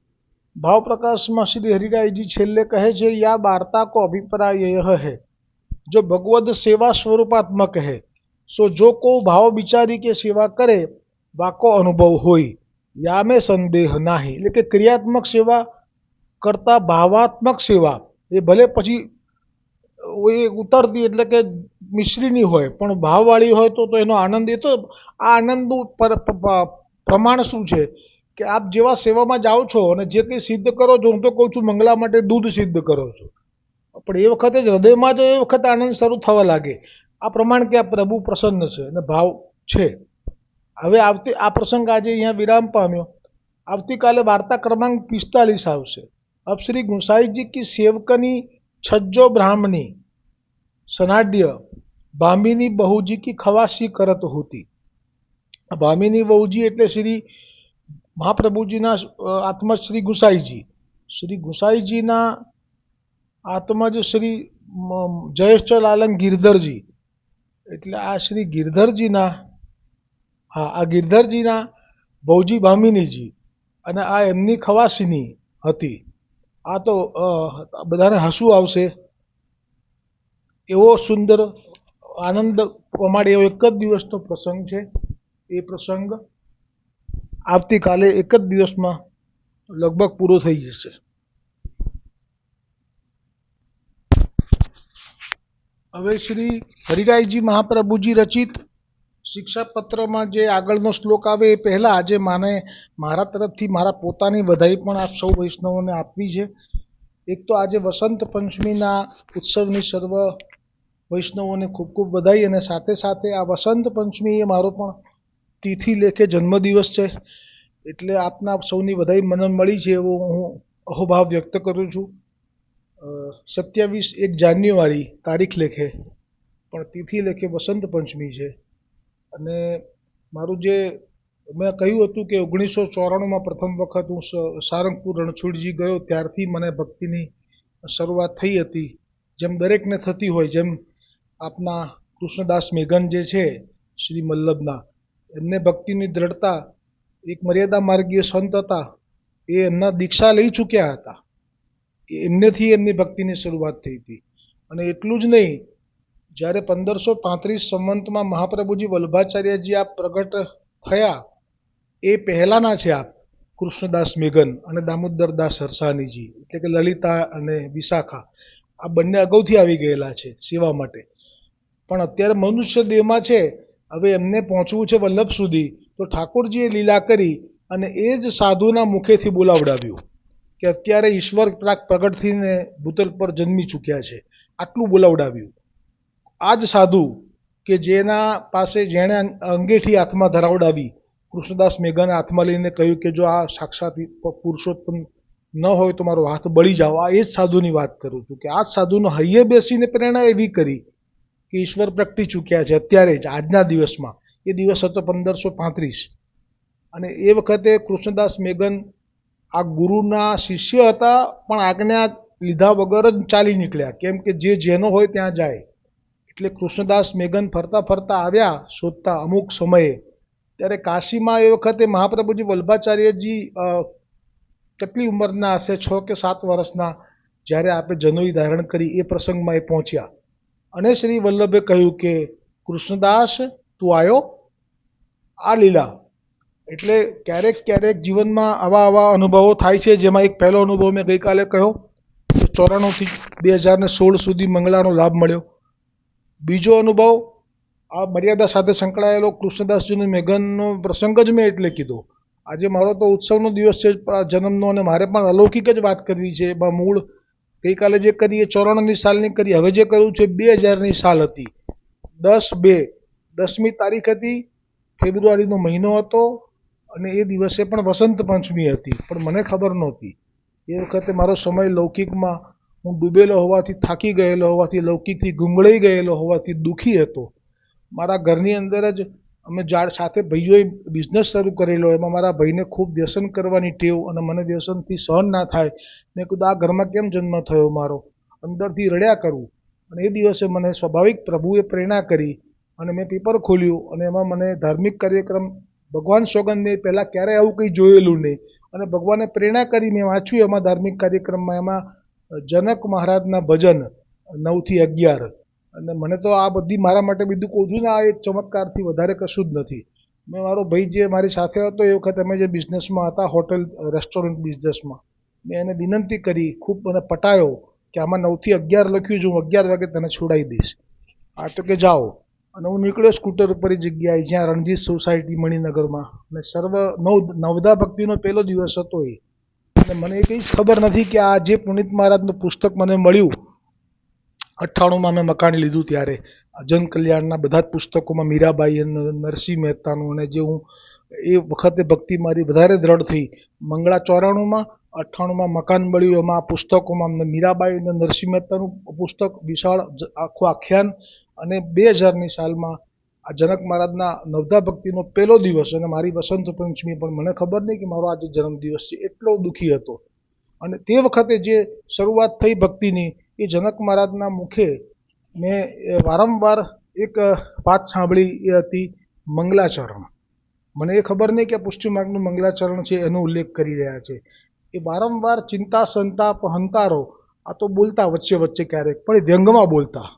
भाव प्रकाश में श्री हरिराय जी छेल्ले कहे छे, या वार्ता को अभिप्राय यह है जो भगवद सेवा स्वरूपात्मक है। सो जो को भाव विचारी के सेवा करे वाको अनुभव होई, या में संदेह नहीं। એટલે કે ક્રિયાત્મક સેવા કરતા ભાવાત્મક સેવા એ ભલે પછી એ ઉતરતી એટલે કે મિશ્રીની હોય પણ ભાવવાળી હોય તો એનો આનંદ, એ તો આ આનંદનું પ્રમાણ શું છે કે આપ જેવા સેવામાં જાઓ છો અને જે કંઈ સિદ્ધ કરો છો, હું તો કહું છું મંગલા માટે દૂધ સિદ્ધ કરો છો, પણ એ વખતે જ હૃદયમાં જો એ વખતે આનંદ શરૂ થવા લાગે આ પ્રમાણ કે આ પ્રભુ પ્રસન્ન છે અને ભાવ છે। હવે આ પ્રસંગ આજે અહીંયા વિરામ પામ્યો। આવતીકાલે વાર્તા ક્રમાંક 45 આવશે। अब श्री गुसाई जी की सेवकनी छज्जो ब्राह्मणी सनाड्य भामिनी बहुजी की खवासी करत होती। भामिनी बहुजी એટલે શ્રી મહાપ્રભુજીના આત્મજ શ્રી ગુસાઈજીના આત્મજ શ્રી જયેશલાલન ગિરધરજી, એટલે આ શ્રી ગિરધરજીના આ ગિરધરજીના ભૌજી ભામિનીજી અને આ એમની ખવાસીની હતી। આ તો બધાને હસવું આવશે એવો સુંદર આનંદ પમાડે એવો એક જ દિવસનો પ્રસંગ છે। એ પ્રસંગ આવતીકાલે એક જ દિવસમાં લગભગ પૂરો થઈ જશે। હવે શ્રી હરિરાયજી મહાપ્રભુજી રચિત શિક્ષાપત્રમાં જે આગળનો શ્લોક આવે એ પહેલાં આજે મારા તરફથી મારા પોતાની વધાઈ પણ આપ સૌ વૈષ્ણવોને આપવી છે। એક તો આજે વસંત પંચમીના ઉત્સવની સર્વ વૈષ્ણવોને ખૂબ ખૂબ વધાઈ, અને સાથે સાથે આ વસંત પંચમી એ મારો પણ તિથિ લેખે જન્મદિવસ છે, એટલે આપના સૌની વધાઈ મને મળી છે એવો હું અહોભાવ વ્યક્ત કરું છું। 27 જાન્યુઆરી તારીખ લેખે પણ તિથિ લેખે વસંત પંચમી છે। અને મારું જે મેં કહ્યું હતું કે 1994માં પ્રથમ વખત હું સારંગપુર રણછોડજી ગયો ત્યારથી મને ભક્તિની શરૂઆત થઈ હતી, જેમ દરેકને થતી હોય। જેમ આપના કૃષ્ણદાસ મેઘન જે છે શ્રી મલ્લભના, એમને ભક્તિની દ્રઢતા, એક મર્યાદા માર્ગીય સંત હતા, એ એમના દીક્ષા લઈ ચૂક્યા હતા, એમનેથી એમની ભક્તિની શરૂઆત થઈ હતી। અને એટલું જ નહીં, જ્યારે 1535 સંવંતમાં મહાપ્રભુજી વલ્ભાચાર્યજી આ પ્રગટ થયા એ પહેલાંના છે આપ કૃષ્ણદાસ મેઘન અને દામોદરદાસ હરસાણીજી, એટલે કે લલિતા અને વિશાખા, આ બંને અગાઉથી આવી ગયેલા છે સેવા માટે. પણ અત્યારે મનુષ્ય દેહમાં છે, હવે એમને પહોંચવું છે વલ્લભ સુધી, તો ઠાકોરજીએ લીલા કરી અને એ જ સાધુના મુખેથી બોલાવડાવ્યું કે અત્યારે ઈશ્વર પ્રગટ થઈને ભૂતલ પર જન્મી ચૂક્યા છે, આટલું બોલાવડાવ્યું. આ જ સાધુ કે જેના પાસે જેણે અંગેઠી હાથમાં ધરાવડાવી, કૃષ્ણદાસ મેઘાને હાથમાં લઈને કહ્યું કે જો આ સાક્ષાત પુરુષોત્તમ ન હોય તો મારો હાથ બળી જાઓ. આ એ જ સાધુની વાત કરું છું કે આ જ સાધુનો હૈયે બેસીને પ્રેરણા એવી કરી કે ઈશ્વર પ્રગટી ચૂક્યા છે અત્યારે જ, આજના દિવસમાં. એ દિવસ હતો 1535 અને એ વખતે કૃષ્ણદાસ મેઘન આ ગુરુના શિષ્ય હતા, પણ આજ્ઞા લીધા વગર જ ચાલી નીકળ્યા, કેમ કે જે જેનો હોય ત્યાં જાય. એટલે કૃષ્ણદાસ મેઘન ફરતા ફરતા આવ્યા શોધતા અમુક સમયે, ત્યારે કાશીમાં એ વખતે મહાપ્રભુજી વલ્ભાચાર્યજી કેટલી ઉંમરના હશે, 6 કે 7 વર્ષના, જ્યારે આપે જનોઈ ધારણ કરી એ પ્રસંગમાં એ પહોંચ્યા. અને શ્રી વલ્લભે કહ્યું કે કૃષ્ણદાસ તું આવ્યો, આ લીલા. એટલે ક્યારેક ક્યારેક જીવનમાં આવા અનુભવો થાય છે, જેમાં એક પહેલો અનુભવ મેં ગઈકાલે કહ્યો કે 94થી 2016 સુધી મંગળાનો લાભ મળ્યો. બીજો અનુભવ આ મર્યાદા સાથે સંકળાયેલો કૃષ્ણદાસજીનો મેઘનનો પ્રસંગ જ મેં એટલે કીધો. આજે મારો તો ઉત્સવનો દિવસ છે જન્મનો, અને મારે પણ અલૌકિક જ વાત કરવી છે. એમાં મૂળ ગઈકાલે જે કરી એ 94ની સાલની કરી, હવે જે કરવું છે 2000ની સાલ હતી. 10/2 તારીખ હતી, ફેબ્રુઆરીનો મહિનો હતો, અને એ દિવસે પણ વસંત પંચમી હતી, પણ મને ખબર નહોતી. એ વખતે મારો સમય લૌકિકમાં હું ડૂબેલો હોવાથી, થાકી ગયેલો હોવાથી, લૌકિકથી ગુંગળાઈ ગયેલો હોવાથી દુઃખી હતો. મારા ઘરની અંદર જ અમે સાથે ભાઈઓએ બિઝનેસ શરૂ કરેલો, એમાં મારા ભાઈને ખૂબ વ્યસન કરવાની ટેવ, અને મને વ્યસનથી સહન ના થાય. મેં કીધું આ ઘરમાં કેમ જન્મ થયો મારો, અંદરથી રડ્યા કરું. અને એ દિવસે મને સ્વાભાવિક પ્રભુએ પ્રેરણા કરી અને મેં પેપર ખોલ્યું, અને એમાં મને ધાર્મિક કાર્યક્રમ, ભગવાન સોગંદને પહેલાં ક્યારેય આવું કંઈ જોયેલું નહીં, અને ભગવાને પ્રેરણા કરી. મેં વાંચ્યું એમાં ધાર્મિક કાર્યક્રમમાં, એમાં જનક મહારાજના ભજન 9 થી 11, અને મને તો આ બધી મારા માટે બીજું કહું છું ને, આ એક ચમત્કારથી વધારે કશું જ નથી. મેં મારો ભાઈ જે મારી સાથે હતો એ વખતે અમે જે બિઝનેસમાં હતા, હોટેલ રેસ્ટોરન્ટ બિઝનેસમાં, મેં એને વિનંતી કરી, ખૂબ મને પટાયો કે આમાં 9 થી 11 લખ્યું છે, હું 11 વાગે તને છોડાવી દઈશ. આ તો કે જાઓ. અને હું નીકળ્યો સ્કૂટર ઉપર એ જગ્યાએ, જ્યાં રણજીત સોસાયટી મણિનગરમાં, અને નવદા ભક્તિનો પહેલો દિવસ હતો એ. અને મને એ કંઈ જ ખબર નથી કે આ જે પુનિત મહારાજનું પુસ્તક મને મળ્યું 98માં મેં મકાન લીધું ત્યારે, જન કલ્યાણના બધા જ પુસ્તકોમાં મીરાબાઈ અને નરસિંહ મહેતાનું, અને જે હું એ વખતે ભક્તિ મારી વધારે દ્રઢ થઈ. મંગળા 94માં, 98માં મકાન મળ્યું, એમાં આ પુસ્તકોમાં મીરાબાઈ અને નરસિંહ મહેતાનું પુસ્તક વિશાળ આખું આખ્યાન, અને 2000ની સાલમાં આ જનક મહારાજના નવદા ભક્તિનો પહેલો દિવસ, અને મારી વસંત પંચમી. પણ મને ખબર નહીં કે મારો આજે જન્મદિવસ છે, એટલો દુઃખી હતો. અને તે વખતે જે શરૂઆત થઈ ભક્તિની, એ જનક મહારાજના મુખે મેં વારંવાર એક વાત સાંભળી, એ હતી મંગલાચરણ. મને એ ખબર નહીં કે પુષ્ટિમાર્ગનું મંગલાચરણ છે એનો ઉલ્લેખ કરી રહ્યા છે. એ વારંવાર ચિંતા, સંતાપ, હંતારો, આ તો બોલતા વચ્ચે વચ્ચે ક્યારેક, પણ એ વ્યંગમાં બોલતા,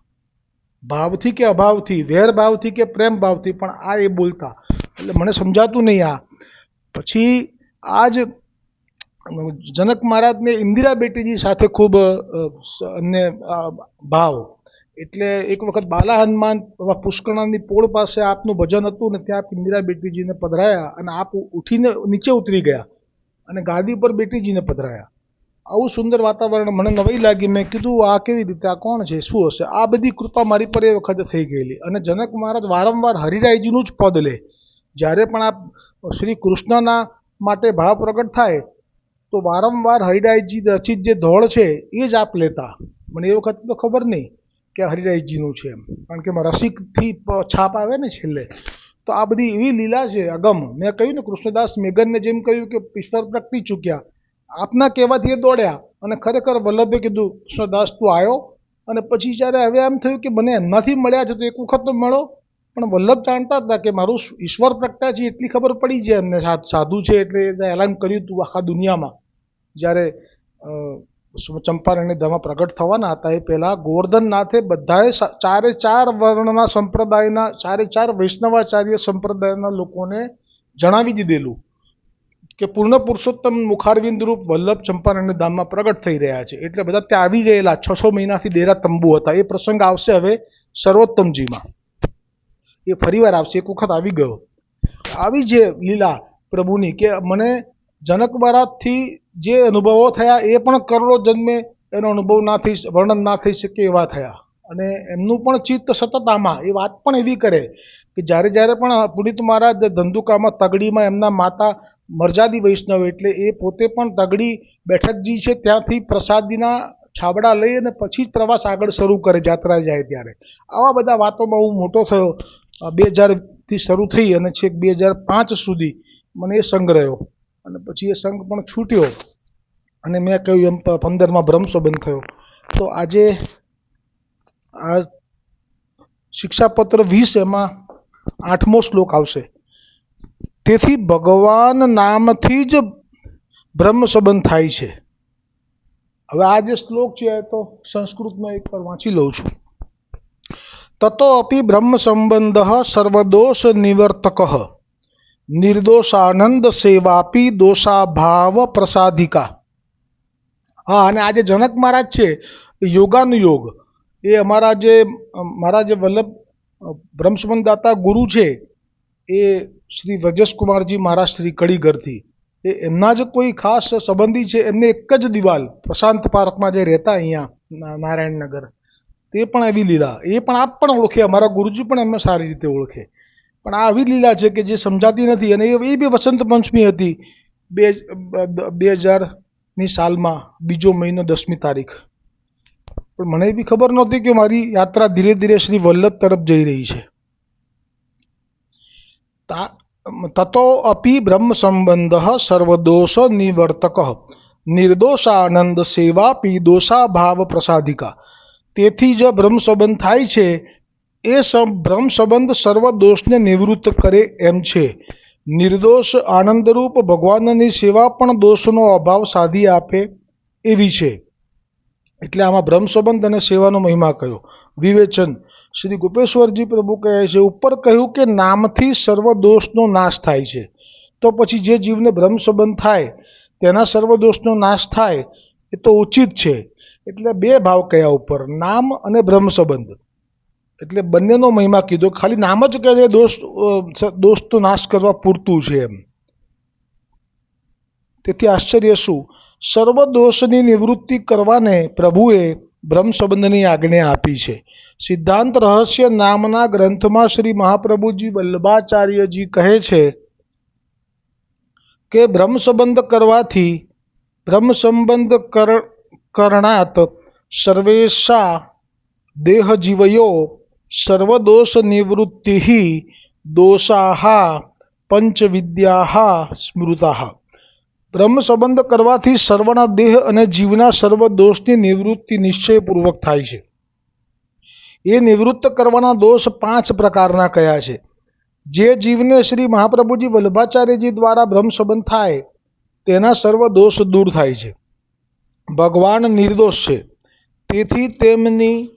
ભાવથી કે અભાવથી, વેર ભાવથી કે પ્રેમ ભાવથી, પણ આ એ બોલતા. એટલે મને સમજાતું નહીં આ. પછી આ જ જનક મહારાજને ઇન્દિરા બેટીજી સાથે ખૂબ એમને ભાવ. એટલે એક વખત બાલા હનુમાન પુષ્કરણાની પોળ પાસે આપનું ભજન હતું ને, ત્યાં આપ ઇન્દિરા બેટીજીને પધરાયા, અને આપ ઉઠીને નીચે ઉતરી ગયા અને ગાદી પર બેટીજીને પધરાયા. આવું સુંદર વાતાવરણ મને નવાઈ લાગી. મેં કીધું આ કેવી રીતે, આ કોણ છે, શું હશે? આ બધી કૃપા મારી પર એ વખતે થઈ ગયેલી. અને જનક મહારાજ વારંવાર હરિરાયજીનું જ પદ લે. જ્યારે પણ આપ શ્રી કૃષ્ણના માટે ભાવ પ્રગટ થાય તો વારંવાર હરિરાયજી રચિત જે ધોળ છે એ જ આપ લેતા. મને એ વખત તો ખબર નહીં કે હરિરાયજીનું છે એમ, કારણ કે એમાં રસિકથી છાપ આવે ને છેલ્લે. તો આ બધી એવી લીલા છે અગમ. મેં કહ્યું ને, કૃષ્ણદાસ મેઘનને જેમ કહ્યું કે ઈશ્વર પ્રગટી ચૂક્યા, આપના કહેવાથી એ દોડ્યા, અને ખરેખર વલ્લભે કીધું કૃષ્ણદાસ તું આવ્યો. અને પછી જ્યારે હવે એમ થયું કે મને એમનાથી મળ્યા છે તો એક વખત તો મળો. પણ વલ્લભ જાણતા હતા કે મારું ઈશ્વર પ્રગટા છે એટલી ખબર પડી છે એમને, સાધુ છે એટલે એલાન કર્યું હતું આખા દુનિયામાં. જ્યારે ચંપારણ્ય ધામમાં પ્રગટ થવાના હતા એ પહેલાં ગોવર્ધનનાથે બધાએ 4 વર્ણના સંપ્રદાયના, 4 વૈષ્ણવાચાર્ય સંપ્રદાયના લોકોને જણાવી દીધેલું કે પૂર્ણ પુરુષોત્તમ મુખારવિંદ રૂપ વલ્લભ ચંપારણ્ય ધામમાં પ્રગટ થઈ રહ્યા છે, એટલે બધા ત્યાં આવી ગયેલા. 600 મહિનાથી ડેરા તંબુ હતા. એ પ્રસંગ આવશે હવે સર્વોત્તમજીમાં, એ ફરીવાર આવશે. એક વખત આવી ગયો. આવી જે લીલા પ્રભુની કે મને જનક મહારાજથી જે અનુભવો થયા એ પણ કરોડો જન્મે એનો અનુભવ ના થઈ, વર્ણન ના થઈ શકે એવા થયા. અને એમનું પણ ચિત્ત સતત આમાં, એ વાત પણ એવી કરે કે જ્યારે જ્યારે પણ પુનિત મહારાજ ધંધુકામાં તગડીમાં એમના માતા મરજાદી વૈષ્ણવ, એટલે એ પોતે પણ તગડી બેઠકજી છે ત્યાંથી પ્રસાદીના છાબડા લઈ અને પછી જ પ્રવાસ આગળ શરૂ કરે યાત્રા જાય ત્યારે. આવા બધા વાતોમાં હું મોટો થયો. 2000થી શરૂ થઈ અને છેક 2005 સુધી મને એ સંઘ રહ્યો, અને પછી એ સંઘ પણ છૂટ્યો અને મેં કહ્યું એમ 15માં બ્રહ્મ સંબંધ થયો. તો આજે આ શિક્ષાપત્ર 20 એમાં 8મો શ્લોક આવશે. તેથી ભગવાન નામથી જ બ્રહ્મ સંબંધ થાય છે. હવે આ જે શ્લોક છે તો સંસ્કૃતમાં એકવાર વાંચી લઉં છું. તતો અપી બ્રહ્મ સંબંધ સર્વદોષ નિવર્તક નિર્દોષાનંદ સેવાપી દોષાભાવ પ્રસાદિકા. હા, અને આજે જનક મહારાજ છે યોગાનુયોગ, એ મારા જે વલ્લભ બ્રહ્મસંબંધ દાતા ગુરુ છે એ શ્રી વ્રજેશકુમારજી મહારાજ શ્રી કડીગરથી, એ એમના જ કોઈ ખાસ સંબંધી છે. એમને એક જ દિવાલ પ્રશાંત પાર્કમાં જે રહેતા અહીંયા નારાયણનગર, તે પણ એવી લીલા. એ પણ આપ પણ ઓળખે, અમારા ગુરુજી પણ એમને સારી રીતે ઓળખે. પણ આ આવી લીલા છે કે જે સમજાતી નથી. અને એ બી વસંત પંચમી હતી 2000ની સાલમાં, 2 મહિનો 10મી તારીખ. પણ મને બી ખબર નહોતી કે મારી યાત્રા ધીરે ધીરે શ્રી વલ્લભ તરફ જઈ રહી છે. તતો અપી બ્રહ્મ સંબંધ સર્વદોષ નિવર્તક નિર્દોષાનંદ સેવાપી દોષાભાવ પ્રસાદિકા. તેથી જ બ્રહ્મ સંબંધ થાય છે એ બ્રહ્મ સંબંધ સર્વ દોષને નિવૃત્ત કરે એમ છે. નિર્દોષ આનંદરૂપ ભગવાનની સેવા પણ દોષનો અભાવ સાધી આપે એવી છે. એટલે આમાં બ્રહ્મ સંબંધ અને સેવાનો મહિમા કયો. વિવેચન. શ્રી ગોપેશ્વરજી પ્રભુ કહે છે, ઉપર કહ્યું કે નામથી સર્વ દોષનો નાશ થાય છે, તો પછી જે જીવને બ્રહ્મ સંબંધ થાય તેના સર્વ દોષનો નાશ થાય એ તો ઉચિત છે. એટલે 2 ભાવ કયા ઉપર, નામ અને બ્રહ્મ સંબંધ. એટલે બંનેનો મહિમા કીધો. ખાલી નામ જ કહે છે દોષ તો નાશ કરવા પૂરતું છે એમ. તેથી આશ્ચર્ય શું, સર્વ દોષની નિવૃત્તિ કરવાને પ્રભુએ બ્રહ્મ સંબંધની આજ્ઞા આપી છે. સિદ્ધાંત રહસ્ય નામના ગ્રંથમાં શ્રી મહાપ્રભુજી વલ્લભાચાર્યજી કહે છે કે બ્રહ્મ સંબંધ કરવાથી બ્રહ્મ સંબંધ કરણાત સર્વેશા દેહજીવયો સર્વદોષ નિવૃત્તિ દોષાહ પંચવિદ્યા સ્મૃતા. બ્રહ્મ સંબંધ કરવાથી સર્વના દેહ અને જીવના સર્વ દોષની નિવૃત્તિ નિશ્ચયપૂર્વક થાય છે. એ નિવૃત્ત કરવાના દોષ 5 પ્રકારના કયા છે. જે જીવને શ્રી મહાપ્રભુજી વલ્લભાચાર્યજી દ્વારા બ્રહ્મ સંબંધ થાય તેના સર્વ દોષ દૂર થાય છે. ભગવાન નિર્દોષ છે, તેથી તેમની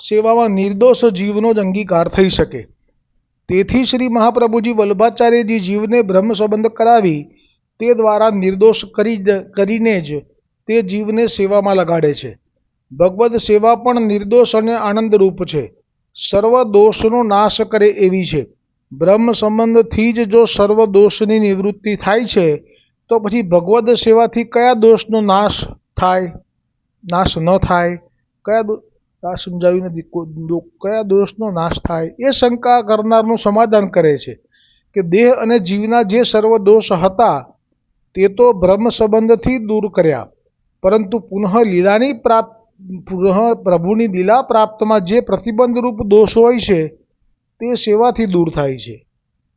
સેવામાં નિર્દોષ જીવનો જ અંગીકાર થઈ શકે. તેથી શ્રી મહાપ્રભુજી વલ્લભાચાર્યજી જીવને બ્રહ્મ સંબંધ કરાવી તે દ્વારા નિર્દોષ કરીને જ તે જીવને સેવામાં લગાડે છે. ભગવદ સેવા પણ નિર્દોષ અને આનંદરૂપ છે, સર્વ દોષનો નાશ કરે એવી છે. બ્રહ્મ સંબંધથી જ જો સર્વ દોષની નિવૃત્તિ થાય છે તો પછી ભગવદ સેવાથી કયા દોષનો નાશ થાય, નાશ ન થાય? કયા સમજાવ્યું નથી, કયા દોષનો નાશ થાય એ શંકા કરનારનું સમાધાન કરે છે કે દેહ અને જીવના જે સર્વ દોષ હતા તે તો બ્રહ્મ સંબંધથી દૂર કર્યા, પરંતુ પુનઃ પ્રભુની લીલા પ્રાપ્તમાં જે પ્રતિબંધરૂપ દોષ હોય છે તે સેવાથી દૂર થાય છે.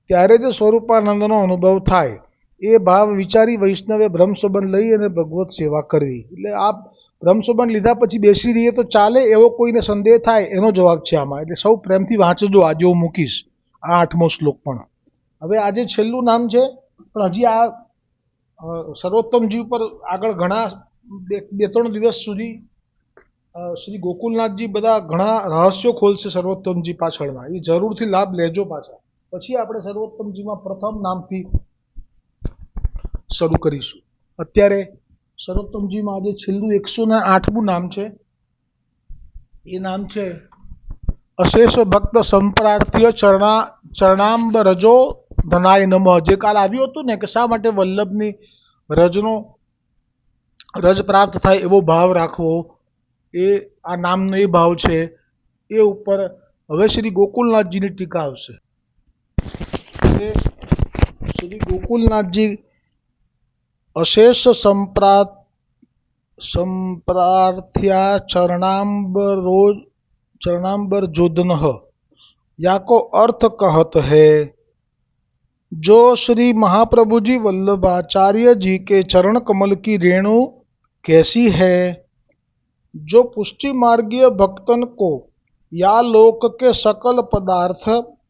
ત્યારે જ સ્વરૂપાનંદનો અનુભવ થાય. એ ભાવ વિચારી વૈષ્ણવે બ્રહ્મ સંબંધ લઈ અને ભગવત સેવા કરવી. એટલે આ બ્રહ્મ સંબંધ લીધા પછી બેસી રહીએ તો ચાલે એવો કોઈને સંદેહ થાય એનો જવાબ છે આમાં. એટલે સૌ પ્રેમથી વાંચજો. આજે હું મૂકીશ આ 8મો શ્લોક પણ. હવે આજે છેલ્લું નામ છે, પણ હજી આ સર્વોત્તમજી ઉપર આગળ ઘણા 2-3 દિવસ સુધી શ્રી ગોકુલનાથજી બધા ઘણા રહસ્યો ખોલશે સર્વોત્તમજી પાછળના. એ જરૂરથી લાભ લેજો પાછા. પછી આપણે સર્વોત્તમજીમાં પ્રથમ નામથી શરૂ કરીશું. અત્યારે સર્વોત્તમજીમાં આજે છેલ્લું 108મું નામ છે. એ નામ છે અશેષ ભક્ત સંપ્રાર્થ્ય ચરણામ્બરજો ધનાય નમઃ. જે કાલ આવ્યું હતું ને કે શા માટે વલ્લભની રજ પ્રાપ્ત થાય એવો ભાવ રાખવો, એ આ નામનો એ ભાવ છે. એ ઉપર હવે શ્રી ગોકુલનાથજીની ટીકા આવશે. શ્રી ગોકુલનાથજી અશેષ संप्रार्थ्या चरणाम्बर जोदनः या को अर्थ कहत है। जो श्री महाप्रभु जी वल्लभाचार्य जी के चरण कमल की रेणु कैसी है, जो पुष्टि मार्गीय भक्तन को या लोक के सकल पदार्थ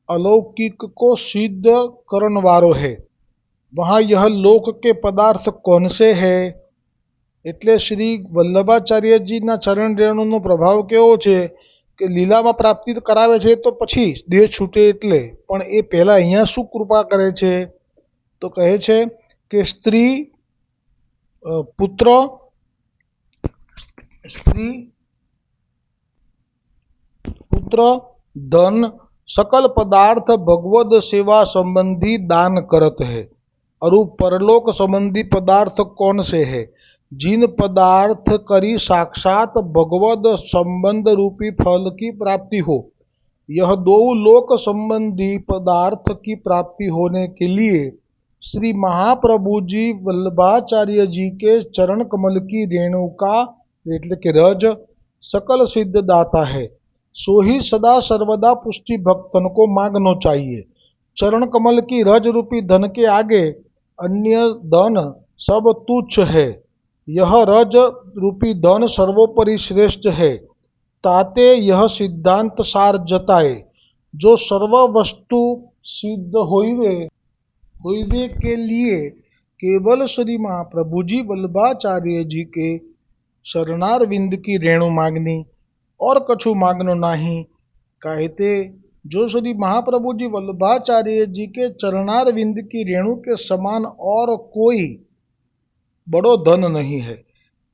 अलौकिक को सिद्ध करण वारो है, वहाँ यह लोक के पदार्थ कौन से है। એટલે શ્રી વલ્લભાચાર્યજીના ચરણ રેણુનો પ્રભાવ કેવો છે કે લીલામાં પ્રાપ્તિ કરાવે છે તો પછી દેહ છૂટે એટલે, પણ એ પહેલા અહીંયા શું કૃપા કરે છે તો કહે છે કે સ્ત્રી પુત્ર धन सकल पदार्थ भगवद सेवा संबंधी दान करत है। और परलोक संबंधी पदार्थ कौन से है, जिन पदार्थ करी साक्षात भगवद संबंध रूपी फल की प्राप्ति हो। यह दो लोक संबंधी पदार्थ की प्राप्ति होने के लिए श्री महाप्रभु जी वल्लभाचार्य जी के चरण कमल की रेणुका એટલે કે રજ सकल सिद्ध दाता है। सो ही सदा सर्वदा पुष्टि भक्तन को मांगनो चाहिए। चरण कमल की रज रूपी धन के आगे अन्य धन सब तुच्छ है। यह रज रूपी धन सर्वोपरि श्रेष्ठ है। ताते यह सिद्धांत सार जताए, जो सर्व वस्तु सिद्ध होइवे के लिए केवल श्री महाप्रभु जी वल्लभाचार्य जी के शरणारविंद की रेणु मांगनी और कछु मांगनो नहीं। कहते जो श्री महाप्रभु जी वल्लभाचार्य जी के चरणारविंद की रेणु के समान और कोई बड़ो धन नहीं है।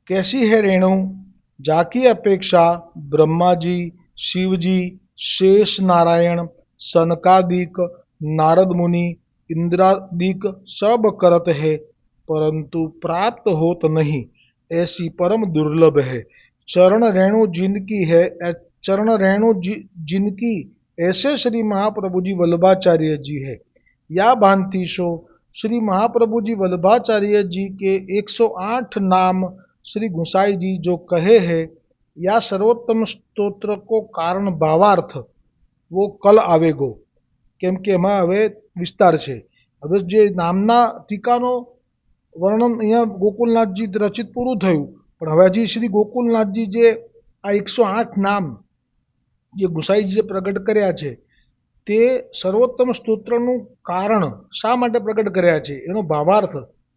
कैसी है रेणु, जाकी अपेक्षा ब्रह्मा जी, शिव जी, शेष नारायण, सनकादिक, नारद मुनि, इंद्रादिक सब करत है, परंतु प्राप्त होत नहीं, ऐसी परम दुर्लभ है। चरण रेणु जिनकी ऐसे श्री महाप्रभु जी वल्लभाचार्य जी है। या भांति सो श्री महाप्रभु जी वल्लभाचार्य जी के 108 नाम श्री गुसाई जी जो कहे है, या सर्वोत्तम स्तोत्र को कारण भावार्थ वो कल आवेगो, केम के एमां हवे विस्तार छे। हवे जे नामना टीकानो वर्णन अहींया गोकुलनाथजी रचित पूरुं थयुं, पण हवे हजी श्री गोकुलनाथजी जे आ 108 नाम जे गुसाईजीए प्रगट कर्या छे તે સર્વોત્તમ સ્તોત્રનું કારણ શા માટે પ્રગટ કર્યા છે એનો ભાવાર્થ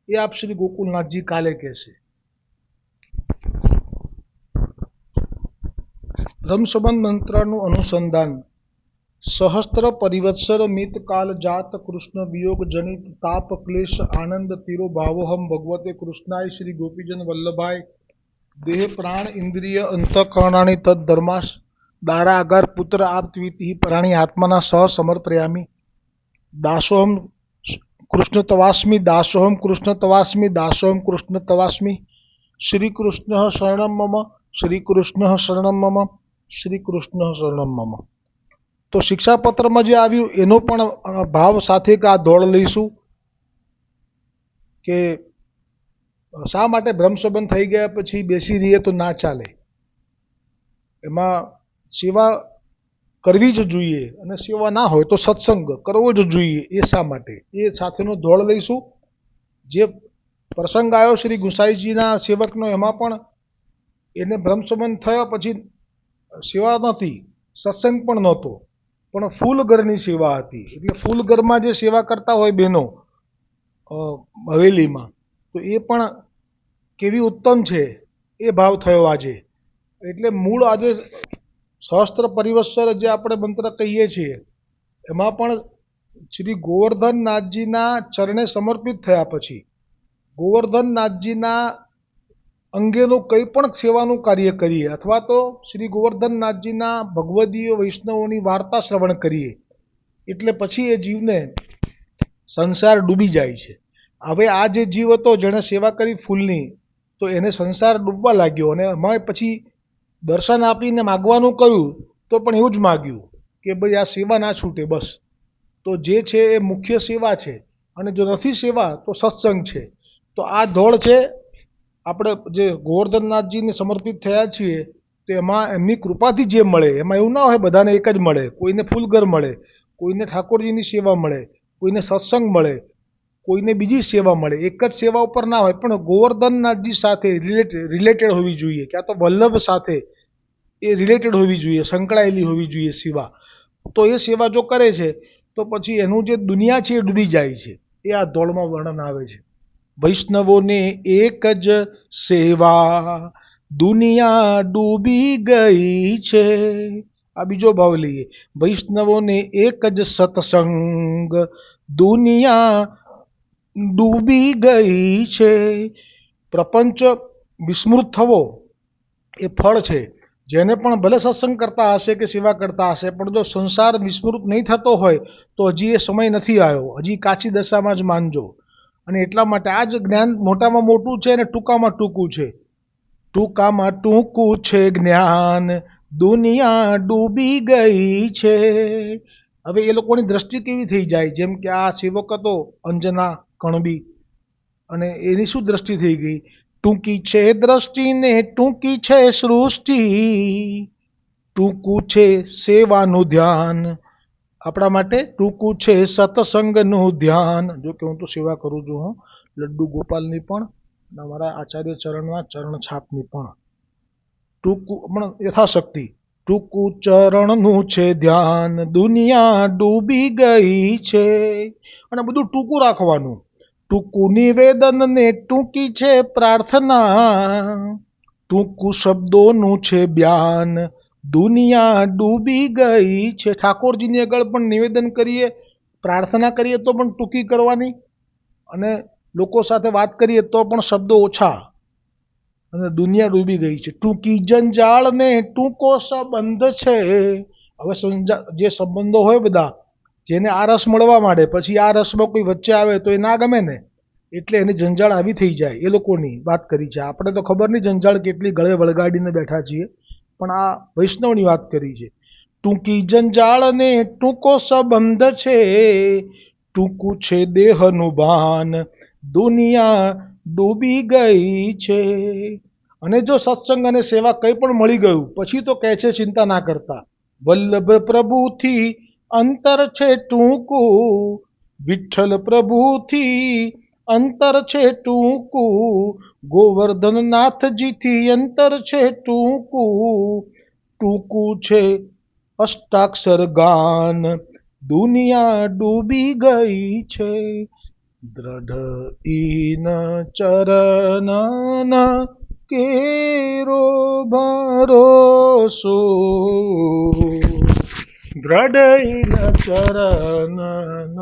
એ આપ શ્રી ગોકુલનાથજી કાલે કહેશે। બ્રહ્મસંબંધ મંત્રનું અનુસંધાન। સહસ્ત્ર પરિવત્સર મિત કાલ જાત કૃષ્ણ વિયોગ જનિત તાપ ક્લેશ આનંદ તીરો ભાવોહમ ભગવતે કૃષ્ણાય શ્રી ગોપીજન વલ્લભાય દેહ પ્રાણ ઇન્દ્રિય અંતઃકરણાની તદ ધર્માશ दारा अगर पुत्र आप त्विति प्राणी आत्मना सह समर्पयामि। दासोहम कृष्ण तवास्मि, दासोहम कृष्ण तवास्मि, दासोहम कृष्ण तवास्मि। श्री कृष्ण शरणम मम, श्री कृष्ण शरणम मम, श्री कृष्ण शरणम मम। तो शिक्षापत्र में जे आव्युं एनो पण भाव साथे आ दौड़ लईशुं के शा माटे ब्रह्मसंबंध थई गया पछी बेसी रहीए तो ना चाले। एमां सेवा करवी ज जोईए अने सेवा ना होय तो सत्संग करवो ज जोईए। ए शा माटे ए साथेनो दौड़ लईशुं। जे प्रसंग आयो श्री गुसाईजीना सेवकनो एमां पण एने ब्रह्मसंबंध थया पछी सेवा नथी, सत्संग पण नहोतो, पण फूलघરની सेवा हती। એટલે फूलघરમાં जे सेवा करता होय बहेनो हवेलीमां, तो ए पण केवी उत्तम छे ए भाव थयो आजे। એટલે मूळ आजे सहस्त्र परिवत्सर जे આપણે મંત્ર કહીએ છીએ એમાં પણ શ્રી ગોવર્ધનનાથજીના ચરણે સમર્પિત થયા પછી ગોવર્ધનનાથજીના અંગેનું કંઈ પણ સેવાનું કાર્ય કરીએ અથવા તો શ્રી ગોવર્ધનનાથજીના ભગવદીય વૈષ્ણવોની વાર્તા શ્રવણ કરીએ એટલે પછી એ જીવને સંસાર ડૂબી જાય છે. હવે આ જે જીવ હતો જેણે સેવા કરી ફૂલની, તો એને સંસાર ડૂબવા લાગ્યો અને એમાં પછી દર્શન આપીને માગવાનું કહ્યું તો પણ એવું જ માગ્યું કે ભાઈ આ સેવા ના છૂટે બસ. તો જે છે એ મુખ્ય સેવા છે અને જો નથી સેવા તો સત્સંગ છે. તો આ દોડ છે આપણે જે ગોવર્ધનનાથજીને સમર્પિત થયા છીએ તો એમાં એમની કૃપાથી જે મળે, એમાં એવું ના હોય બધાને એક જ મળે. કોઈને ફૂલઘર મળે, કોઈને ઠાકોરજીની સેવા મળે, કોઈને સત્સંગ મળે, કોઈને બીજી સેવા મળે. એક જ સેવા ઉપર ના હોય, પણ ગોવર્ધનનાથજી સાથે રિલેટેડ હોવી જોઈએ, ક્યાં તો વલ્લભ સાથે એ રિલેટેડ હોવી જોઈએ, સંકળાયેલી હોવી જોઈએ સેવા. તો એ સેવા જો કરે છે તો પછી એનું જે દુનિયા છે એ ડૂબી જાય છે. એ આ ધોળમાં વર્ણન આવે છે. વૈષ્ણવોને એક જ સેવા દુનિયા ડૂબી ગઈ છે. આ બીજો ભાવ લઈએ. વૈષ્ણવોને એક જ સત્સંગ દુનિયા ડૂબી ગઈ છે. પ્રપંચ વિસ્મૃત થવો એ ફળ છે. જેને પણ ભલે સત્સંગ કરતા હશે કે સેવા કરતા હશે, પણ જો સંસાર વિસ્મૃત નહીં થતો હોય તો હજી એ સમય નથી આવ્યો, હજી કાચી દશામાં જ માનજો. અને એટલા માટે આ જ જ્ઞાન મોટામાં મોટું છે અને ટૂંકામાં ટૂંકું છે. ટૂંકામાં ટૂંકું છે જ્ઞાન દુનિયા ડૂબી ગઈ છે. હવે એ લોકોની દ્રષ્ટિ કેવી થઈ જાય, જેમ કે આ સેવક હતો અંજના કણબી, અને એની શું દ્રષ્ટિ થઈ ગઈ? ટૂંકી છે દ્રષ્ટિને ટૂંકી છે સૃષ્ટિ, ટૂંકું છે સેવાનું ધ્યાન. આપણા માટે ટૂંકું છે સત્સંગનું ધ્યાન. જો કે હું તો સેવા કરું છું, હું લડ્ડુ ગોપાલની પણ અને અમારા આચાર્ય ચરણના ચરણ છાપની પણ. ટૂંકું પણ યથાશક્તિ. ટૂંકું ચરણનું છે ધ્યાન દુનિયા ડૂબી ગઈ છે. અને બધું ટૂંકું રાખવાનું. ટૂંકું નિવેદન ને ટૂંકી છે પ્રાર્થના, ટૂંકું શબ્દોનું છે બ્યાન દુનિયા ડૂબી ગઈ છે. ઠાકોરજીની આગળ પણ નિવેદન કરીએ, પ્રાર્થના કરીએ તો પણ ટૂંકી કરવાની, અને લોકો સાથે વાત કરીએ તો પણ શબ્દો ઓછા, અને દુનિયા ડૂબી ગઈ છે. ટૂંકી જંજાળ ને ટૂંકો સંબંધ છે. હવે જે સંબંધો હોય બધા, જેને આ રસ મળવા માંડે, પછી આ રસમાં કોઈ વચ્ચે આવે તો એ ના ગમે ને, એટલે એની જંજાળ આવી થઈ જાય. એ લોકોની વાત કરી છે. આપણે તો ખબર નહીં જંજાળ કેટલી ગળે વળગાડીને બેઠા છીએ, પણ આ વૈષ્ણવની વાત કરી છે. ટૂંકી જંજાળ ને ટૂંકો સંબંધ છે, ટૂંકું છે દેહનું ભાન દુનિયા ડૂબી ગઈ છે. અને જો સત્સંગ અને સેવા કંઈ પણ મળી ગયું પછી તો કહે છે ચિંતા ના કરતા. વલ્લભ પ્રભુથી અંતર છે ટૂંકું, વિઠ્ઠલ પ્રભુથી અંતર છે ટૂંકું, ગોવર્ધનનાથજીથી અંતર છે ટૂંકું, ટૂંકું છે અષ્ટાક્ષર ગાન દુનિયા ડૂબી ગઈ છે. દ્રઢ ઈન ચરણ કેરો ભરોસો, દ્રઢ ઈન ચરણ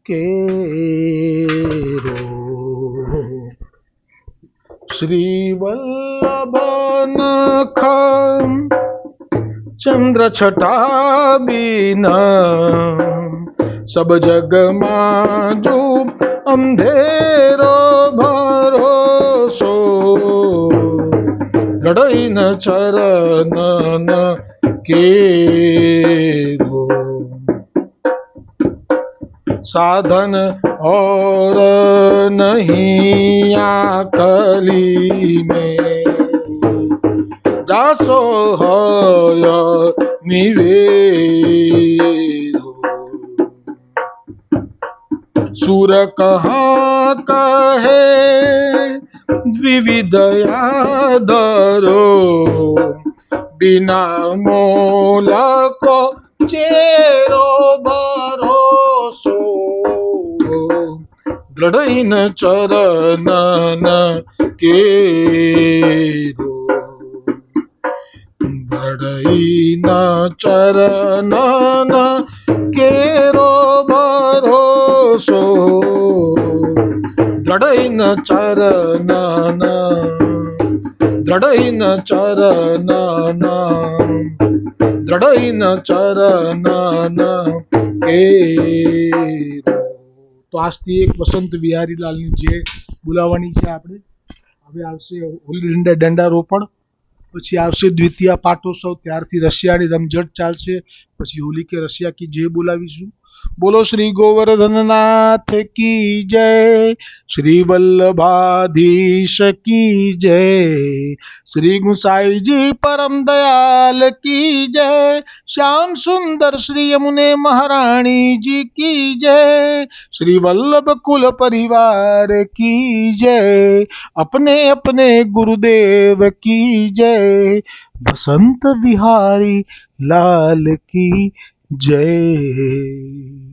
કેરો. શ્રી વલ્લભ નખ ચંદ્ર છટા બીન, સબ જગમાં જો અંધેરો ભરોસો, દ્રઢ ચરણ કેરો. साधन और नहीं आकली में, जासो होय निवेदो. सुर कहाँ कहे द्विविध यादरो, बिना मोला को चेरो भरोસો, દ્રઢ ચરણ કેરો. દ્રઢ ચરણ કેરો ભરોસો, દ્રઢ દ્રઢઈન ચરનન દ્રઢઈન ચરનન દ્રઢઈન ચરનન કેરો. તો આજથી એક વસંત વિહારીલાલની જે બોલાવવાની છે આપણે. હવે આવશે હોળી દંડા રોપણ, પછી આવશે દ્વિતીય પાટોત્સવ, ત્યારથી રશિયાની રમઝટ ચાલશે, પછી હોલી કે રશિયા કી જય બોલાવીશું. બોલો શ્રી ગોવર્ધનનાથ કી જય, શ્રી વલ્લભાધીશ કી જય, શ્રી ગુસાઈજી પરમ દયાલ કી જય, श्याम सुंदर श्री यमुने महारानी जी की जय, श्री वल्लभ कुल परिवार की जय, अपने अपने गुरुदेव की जय, बसंत बिहारी लाल की जय.